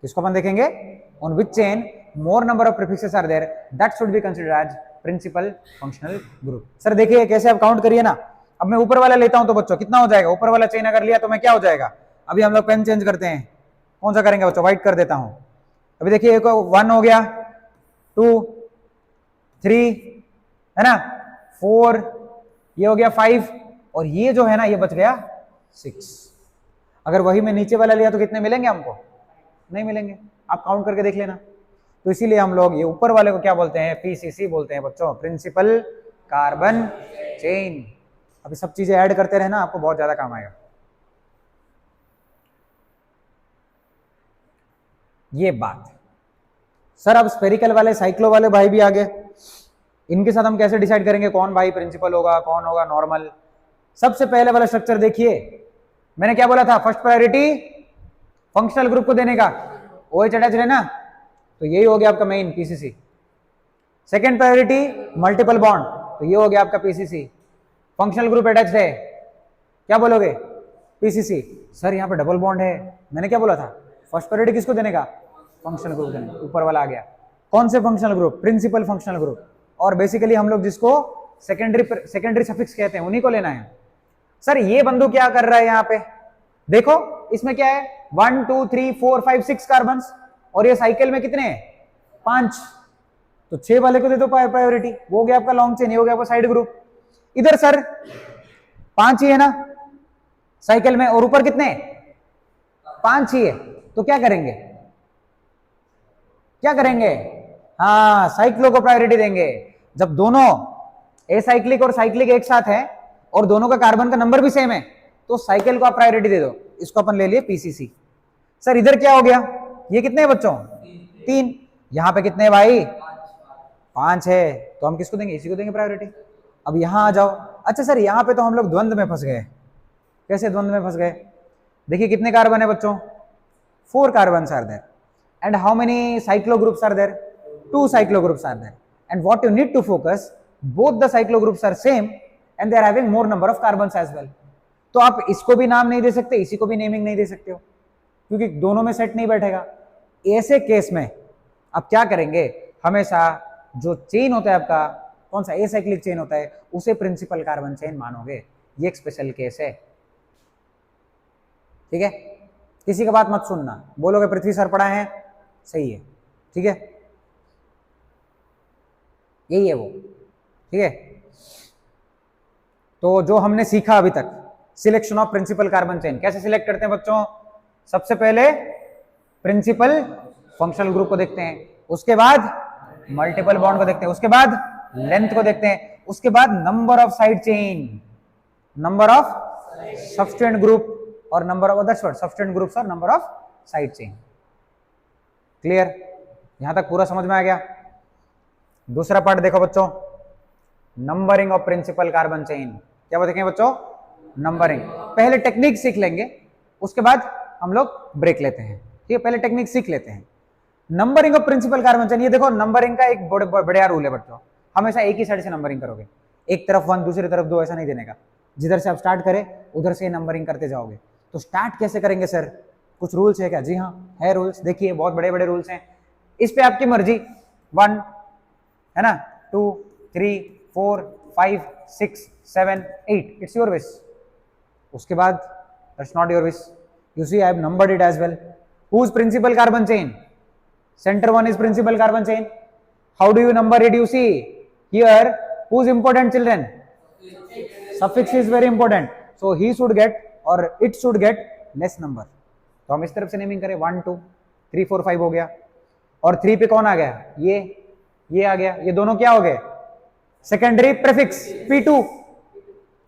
इसको अपन देखेंगे, on which chain more number of prefixes are there, that should be considered as principal functional group. Sir देखिए कैसे आप काउंट करिए ना। अब मैं ऊपर वाला लेता हूं तो बच्चों कितना हो जाएगा, ऊपर वाला चेन अगर लिया तो मैं क्या हो जाएगा। अभी हम लोग पेन चेंज करते हैं, कौन सा करेंगे बच्चों, व्हाइट कर देता हूं। अभी देखिए 1 हो गया, 2 3 है ना, 4, ये हो गया 5, और ये जो है ना ये बच गया 6। अगर वही मैं नीचे वाला लिया तो कितने मिलेंगे हमको? नहीं मिलेंगे। आप काउंट करके देख लेना। तो इसीलिए हम लोग ये ऊपर वाले को क्या बोलते हैं, PCC बोलते हैं बच्चों, प्रिंसिपल कार्बन चेन। अभी सब चीजें ऐड करते रहना, आपको बहुत ज्यादा काम आएगा। ये बात सर, अब स्पेरिकल वाले साइक्लो वाले भाई भी आ गए, इनके साथ हम कैसे डिसाइड करेंगे कौन भाई प्रिंसिपल होगा कौन होगा नॉर्मल। सबसे पहले वाला स्ट्रक्चर देखिए, मैंने क्या बोला था, फर्स्ट प्रायोरिटी फंक्शनल ग्रुप को देने का, OH अटैच रहना, तो यही हो गया आपका main PCC। Second priority multiple bond, तो ये हो गया आपका PCC। फंक्शनल ग्रुप अटैच है, क्या बोलोगे? PCC। सर यहाँ पे डबल बॉन्ड है, मैंने क्या बोला था, फर्स्ट प्रायोरिटी किसको देने का, फंक्शनल ग्रुप देने। ऊपर वाला आ गया, कौन से functional group, principal functional group. और बेसिकली हम लोग जिसको सेकेंडरी सफिक्स कहते हैं उन्हीं को लेना है। सर ये बंदू क्या कर रहा है यहाँ पे, देखो इसमें क्या है, 1 2 3 4 5 6 कार्बन, और ये साइकिल में कितने हैं, 5। तो 6 वाले को दे दो प्रायोरिटी, वो हो गया आपका लॉन्ग चेन, ये हो गया आपका साइड ग्रुप। इधर सर 5 ही है ना साइकिल में, और ऊपर कितने, 5 ही है। तो क्या करेंगे, क्या करेंगे, हाँ साइक्लो को प्रायोरिटी देंगे। जब दोनों एसाइक्लिक और साइक्लिक एक साथ है और दोनों का कार्बन का नंबर भी सेम है, तो साइकिल को आप प्रायोरिटी दे दो। इसको अपन ले लिए PCC। सर इधर क्या हो गया, ये कितने हैं बच्चों, 3। यहां पे कितने भाई, 5 है, तो हम किसको देंगे, इसी को देंगे प्रायोरिटी। अब यहां आ जाओ। अच्छा सर यहाँ पे तो हम लोग द्वंद्व में फंस गए। कैसे द्वंद्व में फंस गए, देखिए कितने कार्बन है बच्चों, 4 carbon are there, and how many cyclo groups are there, 2 cyclo groups are there, and what you need to focus, both the cyclo groups are same and they are having more number of carbons as well. तो आप इसको भी नाम नहीं दे सकते, इसी को भी नेमिंग नहीं दे सकते हो, क्योंकि दोनों में सेट नहीं बैठेगा। ऐसे केस में आप क्या करेंगे, हमेशा जो चेन होता है आपका, कौन सा एसाइक्लिक चेन होता है, उसे प्रिंसिपल कार्बन चेन मानोगे। ये एक स्पेशल केस है, ठीक है। किसी का बात मत सुनना, बोलोगे पृथ्वी सर पढ़ा है, सही है, ठीक है, यही है वो, ठीक है। तो जो हमने सीखा अभी तक, selection of principal carbon chain कैसे सिलेक्ट करते हैं बच्चों, सबसे पहले प्रिंसिपल फंक्शनल ग्रुप को देखते हैं, उसके बाद मल्टीपल बॉन्ड को देखते हैं, उसके बाद लेंथ को देखते हैं, उसके बाद number of side chain, number of substituent group और number of other substituent groups और number of side chain. Clear, यहां तक पूरा समझ में आ गया। दूसरा पार्ट देखो बच्चों, numbering of principal carbon chain. क्या वो देखें बच्चों, नंबरिंग। पहले टेक्निक सीख लेंगे, उसके बाद हम लोग ब्रेक लेते हैं, ठीक है। पहले टेक्निक सीख लेते हैं, numbering of principal carbon chain. ये देखो नंबरिंग का एक बढ़िया रूल है बच्चों, हमेशा एक ही साइड से नंबरिंग करोगे, एक तरफ 1 दूसरी तरफ 2 ऐसा नहीं देने का। जिधर से आप स्टार्ट करें उधर से नंबरिंग करते जाओगे। तो स्टार्ट कैसे करेंगे सर, कुछ रूल्स है क्या? जी हाँ है रूल्स, देखिए बहुत बड़े बड़े रूल्स हैं, इस पे आपकी मर्जी। 1 है ना, 2 3 4 5 6 7 8, इट्स योर विश। उसके बाद that's not your wish, you see I have numbered it as well. Whose principal carbon chain? Center one is principal carbon chain. How do you number it? You see here, who's important children? Suffix is very important, so he should get or it should get less number. तो हम इस तरफ से naming करें, 1 2 3 4 5 हो गया। और 3 पे कौन आ गया, ये आ गया, ये दोनों क्या हो गए, सेकेंडरी प्रीफिक्स P2,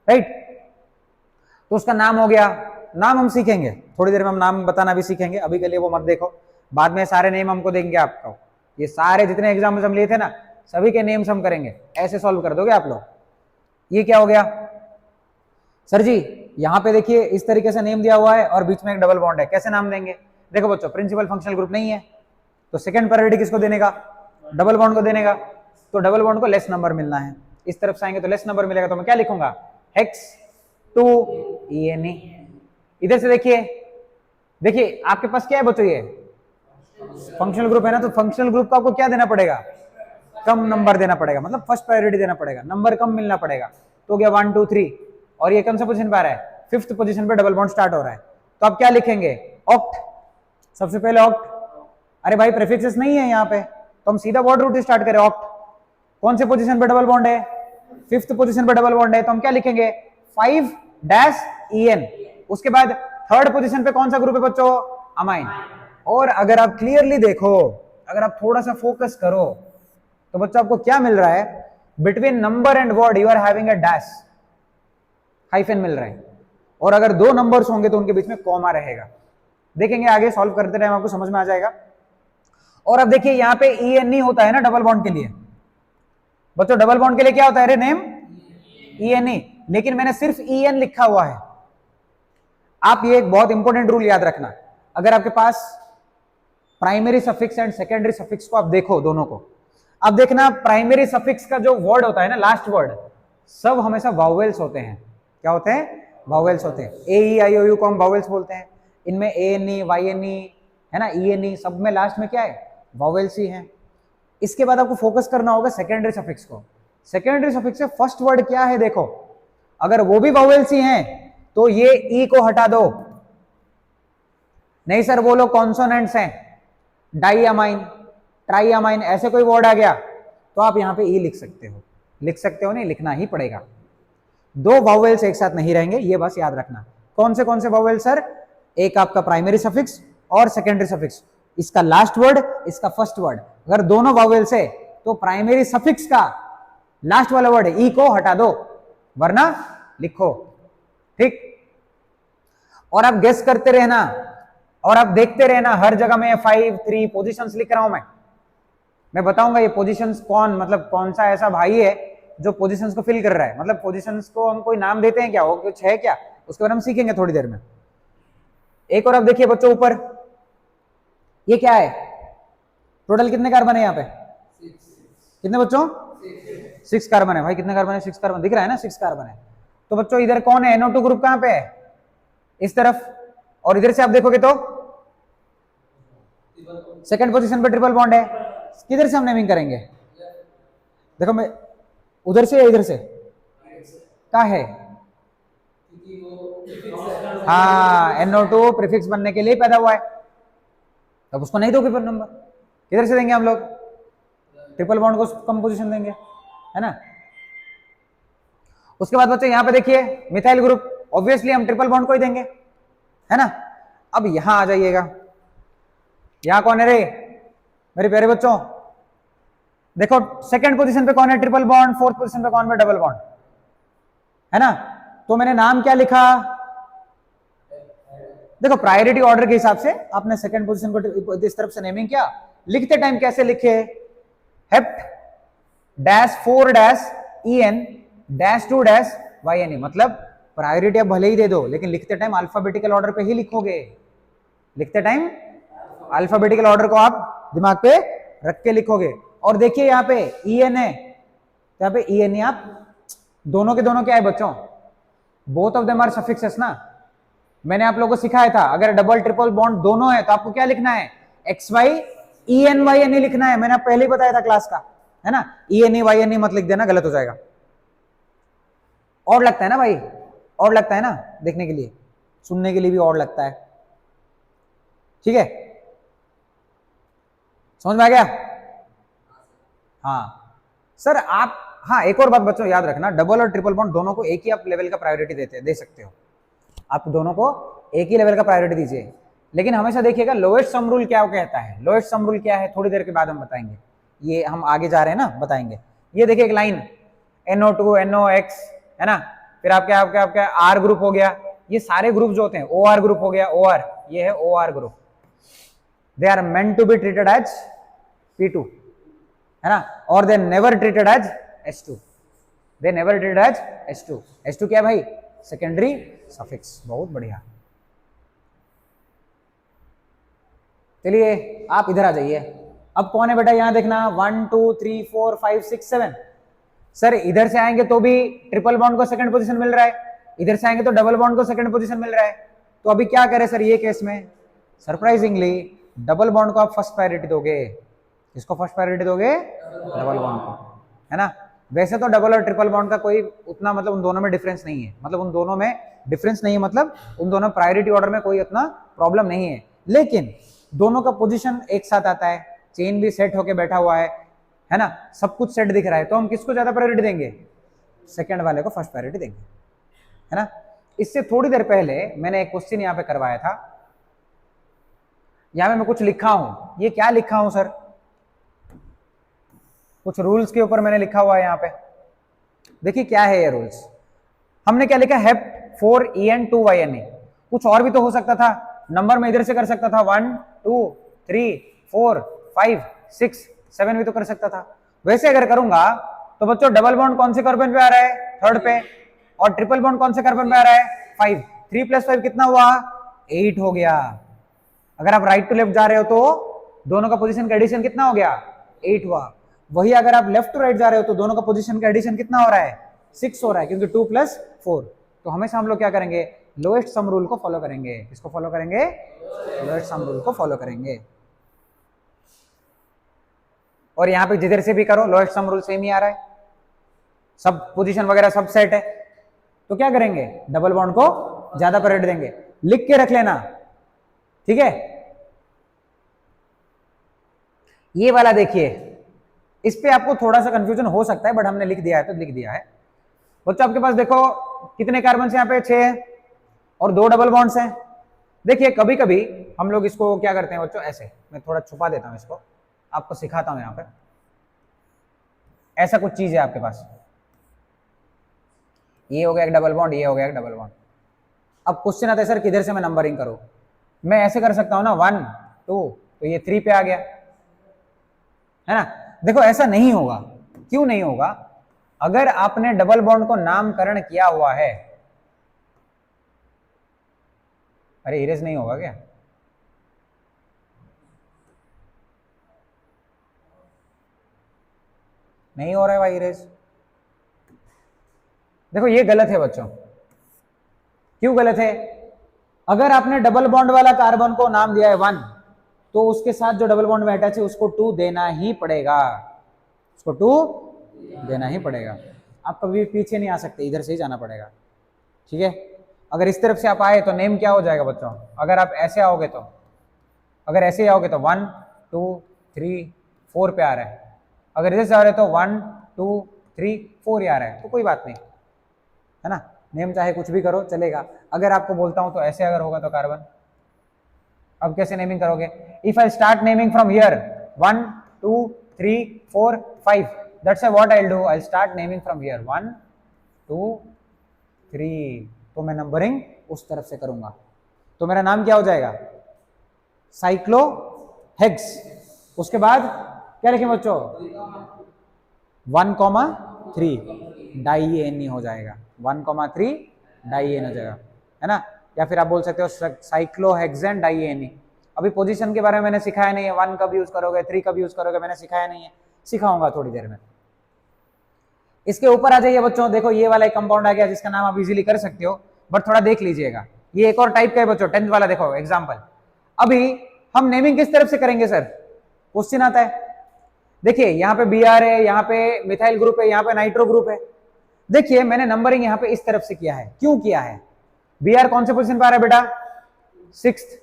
राइट। तो उसका नाम हो गया, नाम हम सीखेंगे थोड़ी देर में, हम नाम बताना भी सीखेंगे, अभी के लिए वो मत देखो, बाद में सारे नेम हमको देंगे आपको, ये सारे जितने एग्जाम्पल्स हम लिए थे ना सभी के नेम्स हम करेंगे, ऐसे सॉल्व कर दोगे आप लोग। ये क्या हो गया सर जी, यहां पे देखिए इस तरीके से नेम दिया हुआ है और बीच में एक डबल बॉन्ड है, कैसे नाम देंगे, देखो बच्चों प्रिंसिपल फंक्शनल ग्रुप नहीं है तो सेकंड प्रायोरिटी किसको देने का, डबल बॉन्ड को देने का, तो डबल बॉन्ड को लेस नंबर मिलना है, इस तरफ से आएंगे तो लेस नंबर मिलेगा, तो मैं क्या लिखूंगा हेक्स 2 ENE। इधर से देखिए आपके पास क्या है बच्चों, ये फंक्शनल ग्रुप है ना, तो फंक्शनल ग्रुप को आपको क्या देना पड़ेगा, कम नंबर देना पड़ेगा, मतलब फर्स्ट प्रायोरिटी देना पड़ेगा, नंबर कम मिलना पड़ेगा, तो गया 1 2 3, और ये कौन सा पोजीशन पे आ रहा है, 5th पोजीशन पे डबल बॉन्ड स्टार्ट हो रहा है, तो आप क्या लिखेंगे ऑक्ट, सबसे पहले ऑक्ट, अरे भाई प्रीफिक्सेस नहीं है यहाँ पे तो हम सीधा वर्ड रूट स्टार्ट करें, ऑक्ट कौन से पोजीशन पे डबल बॉन्ड है, 5th पोजीशन पे डबल बॉन्ड है, तो हम क्या लिखेंगे 5-EN, उसके बाद 3rd पोजीशन पे कौन सा ग्रुप है बच्चों, अमाइन। और अगर आप क्लियरली देखो, अगर आप थोड़ा सा फोकस करो तो बच्चों आपको क्या मिल रहा है, between number and word you are having a dash, hyphen मिल रहा है, और अगर 2 नंबर्स होंगे तो उनके बीच में कॉमा रहेगा, देखेंगे आगे सॉल्व करते टाइम आपको समझ में आ जाएगा। और अब देखिए यहाँ पे ENE होता है ना डबल बॉन्ड के लिए, बच्चों डबल बॉन्ड के लिए क्या होता है, अरे नेम ENE, लेकिन मैंने सिर्फ EN लिखा हुआ है। आप ये एक बहुत इंपॉर्टेंट रूल याद रखना, अगर आपके पास primary suffix and secondary suffix को आप देखो दोनों को, अब देखना प्राइमरी सफिक्स का जो वर्ड होता है ना, लास्ट वर्ड, सब हमेशा वावेल्स होते हैं, क्या होते हैं, वावेल्स होते हैं, AEIOU को हम वावेल्स बोलते हैं, इनमें ANE YNE है ना, ENE सब में लास्ट में क्या है, वावेल्स ही हैं। इसके बाद आपको फोकस करना होगा सेकेंडरी सफिक्स को, सेकेंडरी सफिक्स से फर्स्ट वर्ड क्या है देखो, अगर वो भी वावेल्स ही हैं तो ये E को हटा दो, नहीं सर वो लोग कॉन्सोनेंट्स हैं, डाईअमाइन ट्राईअमाइन ऐसे कोई वर्ड आ गया तो आप यहां पे E लिख सकते हो नहीं, लिखना ही पड़ेगा, 2 वावेल्स एक साथ नहीं रहेंगे, ये बस याद रखना। कौन से वावेल्स सर, एक आपका प्राइमरी सफिक्स और सेकेंडरी सफिक्स, इसका लास्ट वर्ड इसका फर्स्ट वर्ड, अगर दोनों वावेल्स है तो प्राइमरी सफिक्स का लास्ट वाला वर्ड E को हटा दो वरना लिखो, ठीक। और आप गेस करते रहना और आप देखते रहना, हर जगह में 5 3 पोजीशंस लिख रहा हूं मैं बताऊंगा ये पोजीशंस कौन, मतलब कौन सा ऐसा भाई है जो पोजीशंस को फिल कर रहा है, मतलब पोजीशंस को हम कोई नाम देते हैं क्या, वो कुछ है क्या, उसके बारे में हम सीखेंगे थोड़ी देर में। एक और आप देखिए बच्चों ऊपर, ये क्या है, टोटल कितने कार्बन है यहाँ पे, कितने बच्चों, 6 कार्बन है भाई, कितने कार्बन है, 6 कार्बन दिख रहा है ना, 6 कार्बन है। तो बच्चों इधर कौन है, NO2 ग्रुप कहां पे है, इस तरफ, और इधर से आप देखोगे तो सेकंड पोजीशन पे ट्रिपल बॉन्ड है, किधर से हम नेमिंग करेंगे, देखो मैं उधर से या इधर से, क्या है, हाँ NO2 प्रीफिक्स बनने के लिए पैदा हुआ है, तब उसको नहीं दोगे नंबर, किधर से देंगे हम लोग, ट्रिपल बॉन्ड को कम पोजीशन देंगे, है ना। उसके बाद बच्चों यहाँ पे देखिए मिथाइल ग्रुप, ऑब्वियसली हम ट्रिपल बॉन्ड को ही देंगे, है ना। अब यहां आ जाइएगा, यहां कौन है रे मेरे प्यारे बच्चों, देखो सेकंड पोजीशन पे कौन है, ट्रिपल बॉन्ड, 4th पोजीशन पे कौन है, डबल बॉन्ड, है ना। तो मैंने नाम क्या लिखा, देखो प्रायोरिटी ऑर्डर के हिसाब से आपने सेकंड पोजीशन को इस तरफ से नेमिंग किया, लिखते टाइम कैसे लिखे, hept dash 4 dash EN dash 2 dash YNE, मतलब प्रायोरिटी आप भले ही दे दो लेकिन लिखते टाइम अल्फाबेटिकल ऑर्डर पे ही लिखोगे, लिखते टाइम अल्फाबेटिकल ऑर्डर को आप दिमाग पे रख के लिखोगे। और देखिए यहाँ पे EN है, यहाँ पे EN आप दोनों के दोनों क्या है बच्चों, both of them are suffixes ना, मैंने आप लोगों को सिखाया था अगर डबल ट्रिपल बॉन्ड दोनों है तो आपको क्या लिखना है, XY EN YNE लिखना है, मैंने आप पहले ही बताया था क्लास का, है ना। ENE YNE मत लिख देना, गलत हो जाएगा। और लगता है ना भाई, और लगता है ना, देखने के लिए सुनने के लिए भी और लगता है, ठीक है, समझ में आ गया। हाँ सर आप, हाँ एक और बात बच्चों याद रखना, डबल और ट्रिपल बॉन्ड दोनों को एक ही आप लेवल का प्रायोरिटी दे सकते हो, आप दोनों को एक ही लेवल का प्रायोरिटी दीजिए, लेकिन हमेशा देखिएगा लोएस्ट सम रूल क्या कहता है। लोएस्ट सम रूल क्या है थोड़ी देर के बाद हम बताएंगे, ये हम आगे जा रहे हैं ना बताएंगे। ये देखिए एक लाइन NO2 NOx है ना, फिर आपके आर ग्रुप हो गया, ये सारे ग्रुप जो होते हैं OR ग्रुप हो गया, OR ये है OR group, they are meant to be treated as P2 है ना, और they never treated as H2, they never treated as H2। H2 क्या है भाई, सेकेंडरी सफिक्स। बहुत बढ़िया। चलिए आप इधर आ जाइए। अब कौन है बेटा यहां देखना, 1 2 3 4 5 6 7। सर इधर से आएंगे तो भी ट्रिपल बॉन्ड को सेकंड पोजीशन मिल रहा है, इधर से आएंगे तो डबल बॉन्ड को सेकंड पोजीशन मिल रहा है। तो अभी क्या करें सर ये केस में, सरप्राइजिंगली डबल बॉन्ड को आप फर्स्ट प्रायोरिटी दोगे। किसको फर्स्ट प्रायोरिटी दोगे, डबल बॉन्ड को, है ना। वैसे तो डबल और ट्रिपल बॉन्ड का कोई उतना मतलब उन दोनों में डिफरेंस नहीं है, मतलब उन दोनों में डिफरेंस नहीं है, मतलब उन दोनों प्रायोरिटी ऑर्डर में कोई उतना प्रॉब्लम नहीं है, लेकिन दोनों का पोजीशन एक साथ आता है, चेन भी सेट होके बैठा हुआ है ना, सब कुछ सेट दिख रहा है, तो हम किसको ज्यादा प्रायोरिटी देंगे, सेकंड वाले को फर्स्ट प्रायोरिटी देंगे, है ना। इससे थोड़ी देर पहले मैंने एक क्वेश्चन यहाँ पे करवाया था, यहाँ पे मैं कुछ लिखा हूं, ये क्या लिखा हूं सर, कुछ रूल्स के ऊपर मैंने लिखा हुआ है यहाँ पे। देखिए क्या है ये रूल्स, हमने क्या लिखा, हेप 4En2YNE। कुछ और भी तो हो सकता था, नंबर में इधर से कर सकता था, 1 2 3 4 5 6 7 भी तो कर सकता था। वैसे अगर करूंगा तो बच्चों डबल बॉन्ड कौन से कार्बन पे आ रहा है, थर्ड पे, और ट्रिपल बॉन्ड कौन से कार्बन पे आ रहा है, 5। 3 + 5 कितना हुआ, 8 हो गया। अगर आप राइट टू लेफ्ट जा रहे हो तो दोनों का पोजीशन का एडिशन कितना हो गया, 8 हुआ। वही अगर आप लेफ्ट टू राइट जा रहे हो तो दोनों का पोजीशन का एडिशन कितना हो रहा है, 6 हो रहा है, क्योंकि 2 + 4। तो हमेशा हम लोग क्या करेंगे, लोएस्ट सम रूल को फॉलो करेंगे। किसको फॉलो करेंगे, लोएस्ट सम रूल को फॉलो करेंगे। और यहाँ पे जिधर से भी करो लोएस्ट सम रूल सेम ही आ रहा है, सब पोजीशन वगैरह सब सेट है, तो क्या करेंगे, डबल बॉन्ड को ज्यादा प्रायोरिटी देंगे। लिख के रख लेना, ठीक है। ये वाला देखिए, इस पे आपको थोड़ा सा कंफ्यूजन हो सकता है, बट हमने लिख दिया है तो लिख दिया है। बच्चों आपके पास देखो कितने कार्बन यहाँ पे, 6 और 2 डबल बॉन्ड्स हैं। देखिए कभी कभी हम लोग इसको क्या करते हैं बच्चों, ऐसे मैं थोड़ा छुपा देता हूं इसको, आपको सिखाता हूं। यहाँ पे ऐसा कुछ चीज है आपके पास, ये हो गया एक डबल बॉन्ड, ये हो गया एक डबल बॉन्ड। अब क्वेश्चन आता है सर किधर से मैं नंबरिंग करूं, मैं ऐसे कर सकता हूं ना, 1 2, तो ये 3 पे आ गया, है ना। देखो ऐसा नहीं होगा, क्यों नहीं होगा, अगर आपने डबल बॉन्ड को नामकरण किया हुआ है, अरे इरेज नहीं होगा क्या, नहीं हो रहा है भाई इरेज। देखो ये गलत है बच्चों, क्यों गलत है, अगर आपने डबल बॉन्ड वाला कार्बन को नाम दिया है 1, तो उसके साथ जो डबल बॉन्ड में अटैच है उसको 2 देना ही पड़ेगा, उसको 2 देना ही पड़ेगा। आप कभी पीछे नहीं आ सकते, इधर से ही जाना पड़ेगा, ठीक है। अगर इस तरफ से आप आए तो नेम क्या हो जाएगा बच्चों, अगर आप ऐसे आओगे तो, अगर ऐसे ही आओगे तो 1 2 3 4 पे आ रहा है, अगर इधर से आ रहे तो 1 2 3 4 ही आ रहा है, तो कोई बात नहीं, है ना। नेम चाहे कुछ भी करो चलेगा। अगर आपको बोलता हूं तो ऐसे अगर होगा तो कार्बन, अब कैसे नेमिंग करोगे, if I start naming from here 1 2 3 4 5, that's what I will do, I will start naming from here 1 2 3, तो मैं नंबरिंग उस तरफ से करूंगा, तो मेरा नाम क्या हो जाएगा, साइक्लोहेक्स। उसके बाद क्या लिखें बच्चों, 1,3 डाइएन हो जाएगा, 1,3 डाइएन हो जाएगा, है ना। या फिर आप बोल सकते हो साइक्लोहेक्सेन डाइएन। अभी पोजीशन के बारे में मैंने सिखाया नहीं है, 1 कब यूज करोगे, 3 कब यूज करोगे, मैंने सिखाया नहीं है, सिखाऊंगा थोड़ी देर में। इसके ऊपर आ जाइए बच्चों, देखो ये वाला एक कंपाउंड आ गया जिसका नाम आप इजीली कर सकते हो, बट थोड़ा देख लीजिएगा, ये एक और टाइप का है बच्चों, 10th वाला देखो एग्जांपल। अभी हम नेमिंग किस तरफ से करेंगे सर, क्वेश्चन आता है। देखिए यहाँ पे Br है, यहाँ पे मिथाइल ग्रुप है, यहाँ पे नाइट्रो ग्रुप है। देखिए मैंने नंबरिंग यहाँ पे इस तरफ से किया है, क्यों किया है, Br कौन से पोजीशन पे आ रहा है बेटा, 6th।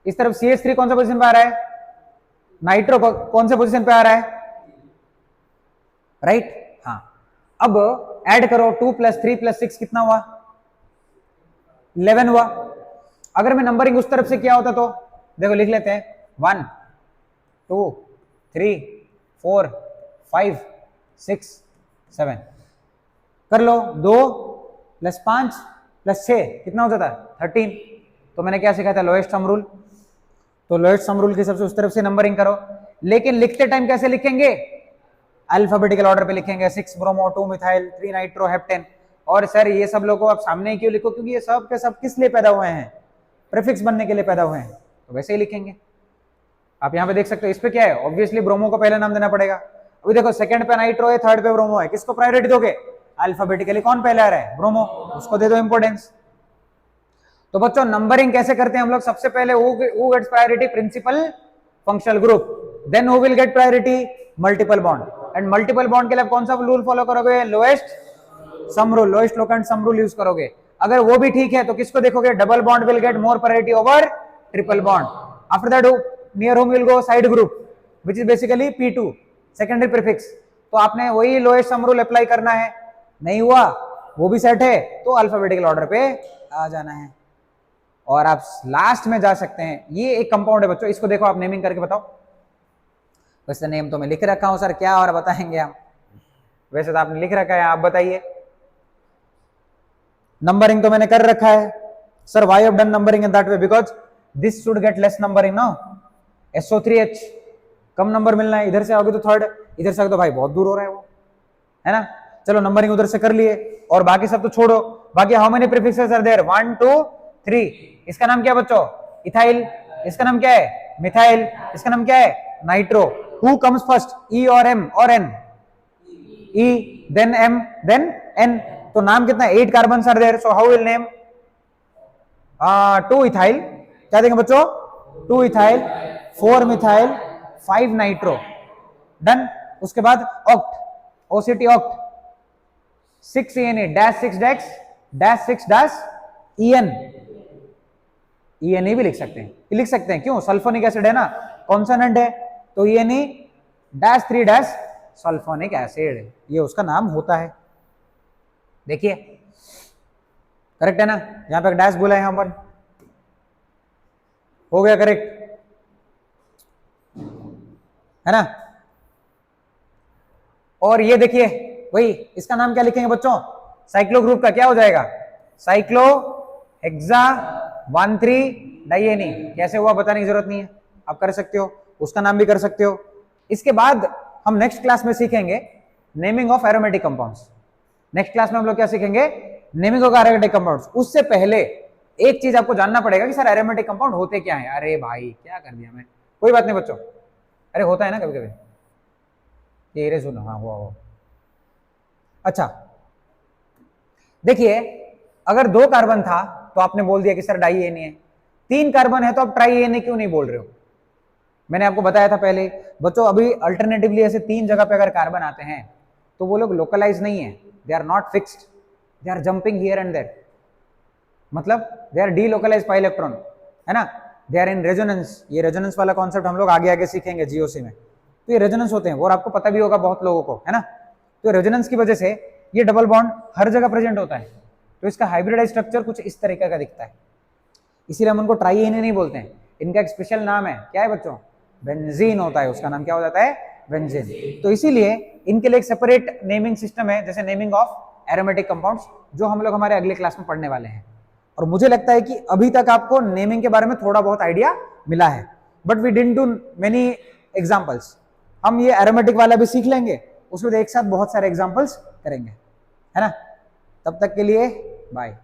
इस तरफ CH3 कौन सा पोजीशन पे आ रहा है, नाइट्रो कौन से पोजीशन पे आ रहा है, राइट। हाँ अब ऐड करो, 2 + 3 + 6 कितना हुआ, 11 हुआ। अगर मैं नंबरिंग उस तरफ से किया होता तो देखो लिख लेते हैं 1 2 3 4 5 6 7 कर लो। 2 + 5 + 6 कितना हो जाता है 13। तो मैंने क्या सिखाया था लोएस्ट सम रूल। तो लोएस्ट सम रूल के हिसाब से उस तरफ से नंबरिंग करो, लेकिन लिखते टाइम कैसे लिखेंगे अल्फाबेटिकल ऑर्डर पे लिखेंगे। 6 ब्रोमो 2 मिथाइल 3 नाइट्रो हेप्टेन। और सर ये सब लोगों आप सामने क्यों लिखो, क्योंकि ये सब के सब किस लिए पैदा हुए हैं प्रीफिक्स बनने के लिए पैदा हुए हैं, तो वैसे ही लिखेंगे। आप यहाँ पे देख सकते हो इस पे क्या है ऑब्वियसली ब्रोमो को पहले नाम देना पड़ेगा। अभी देखो सेकंड पे नाइट्रो है, थर्ड पे ब्रोमो है, किसको प्रायोरिटी दोगे अल्फाबेटिकली कौन पहले आ रहा है ब्रोमो, उसको दे दो इंपोर्टेंस। तो बच्चों नंबरिंग कैसे करते हैं हम लोग, सबसे पहले who gets priority principal functional group, then who will get priority multiple bond. And multiple bond के लिए कौन सा रूल फॉलो करोगे lowest sum rule, lowest locant sum rule use करोगे। अगर वो भी ठीक है तो किसको देखोगे double bond will get more priority over triple bond. After that near home will go side group which is basically P2 secondary prefix. तो आपने वही लोएस्ट सम रूल अप्लाई करना है, नहीं हुआ वो भी सेट है तो अल्फाबेटिकल ऑर्डर पे आ जाना है और आप लास्ट में जा सकते हैं। ये एक कंपाउंड है बच्चों, इसको देखो आप नेमिंग करके बताओ। वैसे नेम तो मैं लिख रखा हूं सर, क्या और बताएंगे हम, वैसे तो आपने लिख रखा है, आप बताइए। नंबरिंग तो मैंने कर रखा है sir, why have done numbering in that way because this should get less numbering now. SO3H come number मिलना है, इधर से आओगे तो थर्ड, इधर से आओगे तो भाई बहुत दूर हो रहा है वो, है ना। चलो नंबरिंग उधर से कर लिए और बाकी सब तो छोड़ो। बाकी how many prefixes are there 1 2 3। इसका नाम क्या है बच्चों इथाइल, इसका नाम क्या है मिथाइल, इसका नाम क्या है nitro. Who comes first E और M और N, E then M then N। तो नाम कितना 8 carbon are there, so how will name 2 ethyl, क्या देंगे बच्चों 2 इथाइल 4 मिथाइल 5 नाइट्रो, डन। उसके बाद oct OCT oct 6 ENE dash 6 dash dash 6 dash EN, ENE भी लिख सकते हैं, लिख सकते हैं क्यों सल्फोनिक एसिड है ना, कॉन्सोनेंट है तो ENE dash 3 dash sulphonic acid, ये उसका नाम होता है। देखिए करेक्ट है ना, यहां पे डैश बोला है यहां पर, हो गया करेक्ट है ना। और ये देखिए वही, इसका नाम क्या लिखेंगे बच्चों साइक्लो ग्रुप का क्या हो जाएगा साइक्लो हेक्सा 1,3 डाइएनी। कैसे हुआ बताने की जरूरत नहीं है, आप कर सकते हो, उसका नाम भी कर सकते हो। इसके बाद हम नेक्स्ट क्लास में सीखेंगे naming of aromatic compounds. Next class में हम लोग क्या सीखेंगे नेमिंग ऑफ एरोमेटिक कंपाउंड्स। उससे पहले एक चीज आपको जानना पड़ेगा कि सर एरोमेटिक कंपाउंड होते क्या है। अरे भाई क्या कर दिया मैं, कोई बात नहीं बच्चों, अरे होता है ना कभी कभी, ये सुनो हाँ हुआ। अच्छा देखिए अगर 2 कार्बन था तो आपने बोल दिया कि सर डाई एन है, 3 कार्बन है तो आप ट्राई एन क्यों नहीं बोल रहे हो। मैंने आपको बताया था पहले बच्चों, अभी अल्टरनेटिवली ऐसे 3 जगह पे अगर कार्बन आते हैं तो वो लोग लोकलाइज नहीं है, they are not fixed, they are jumping here and there, मतलब they are delocalize pi electron, है ना, दे आर इन रेजोनेंस। ये रेजोनेंस वाला कॉन्सेप्ट हम लोग आगे आगे सीखेंगे जीओसी में। तो ये रेजोनेंस होते हैं और आपको पता भी होगा बहुत लोगों को, है ना। तो रेजोनेंस की वजह से ये डबल बॉन्ड हर जगह प्रेजेंट होता है, तो इसका हाइब्रिडाइज स्ट्रक्चर कुछ इस तरीके का दिखता है, इसीलिए हम उनको ट्राई एन नहीं बोलते हैं। इनका एक स्पेशल नाम है, क्या है बच्चों बेंजीन होता है, उसका नाम क्या हो जाता है बेंजीन। तो इसीलिए इनके लिए एक सेपरेट नेमिंग सिस्टम है, जैसे नेमिंग ऑफ एरोमेटिक कंपाउंड्स, जो हम लोग हमारे अगले क्लास में पढ़ने वाले हैं। और मुझे लगता है कि अभी तक आपको नेमिंग के बारे में थोड़ा बहुत आइडिया मिला है, but we didn't do many examples. हम ये एरोमेटिक वाला भी सीख लेंगे, उसमें एक साथ बहुत सारे एग्जांपल्स करेंगे, है ना। तब तक के लिए बाय।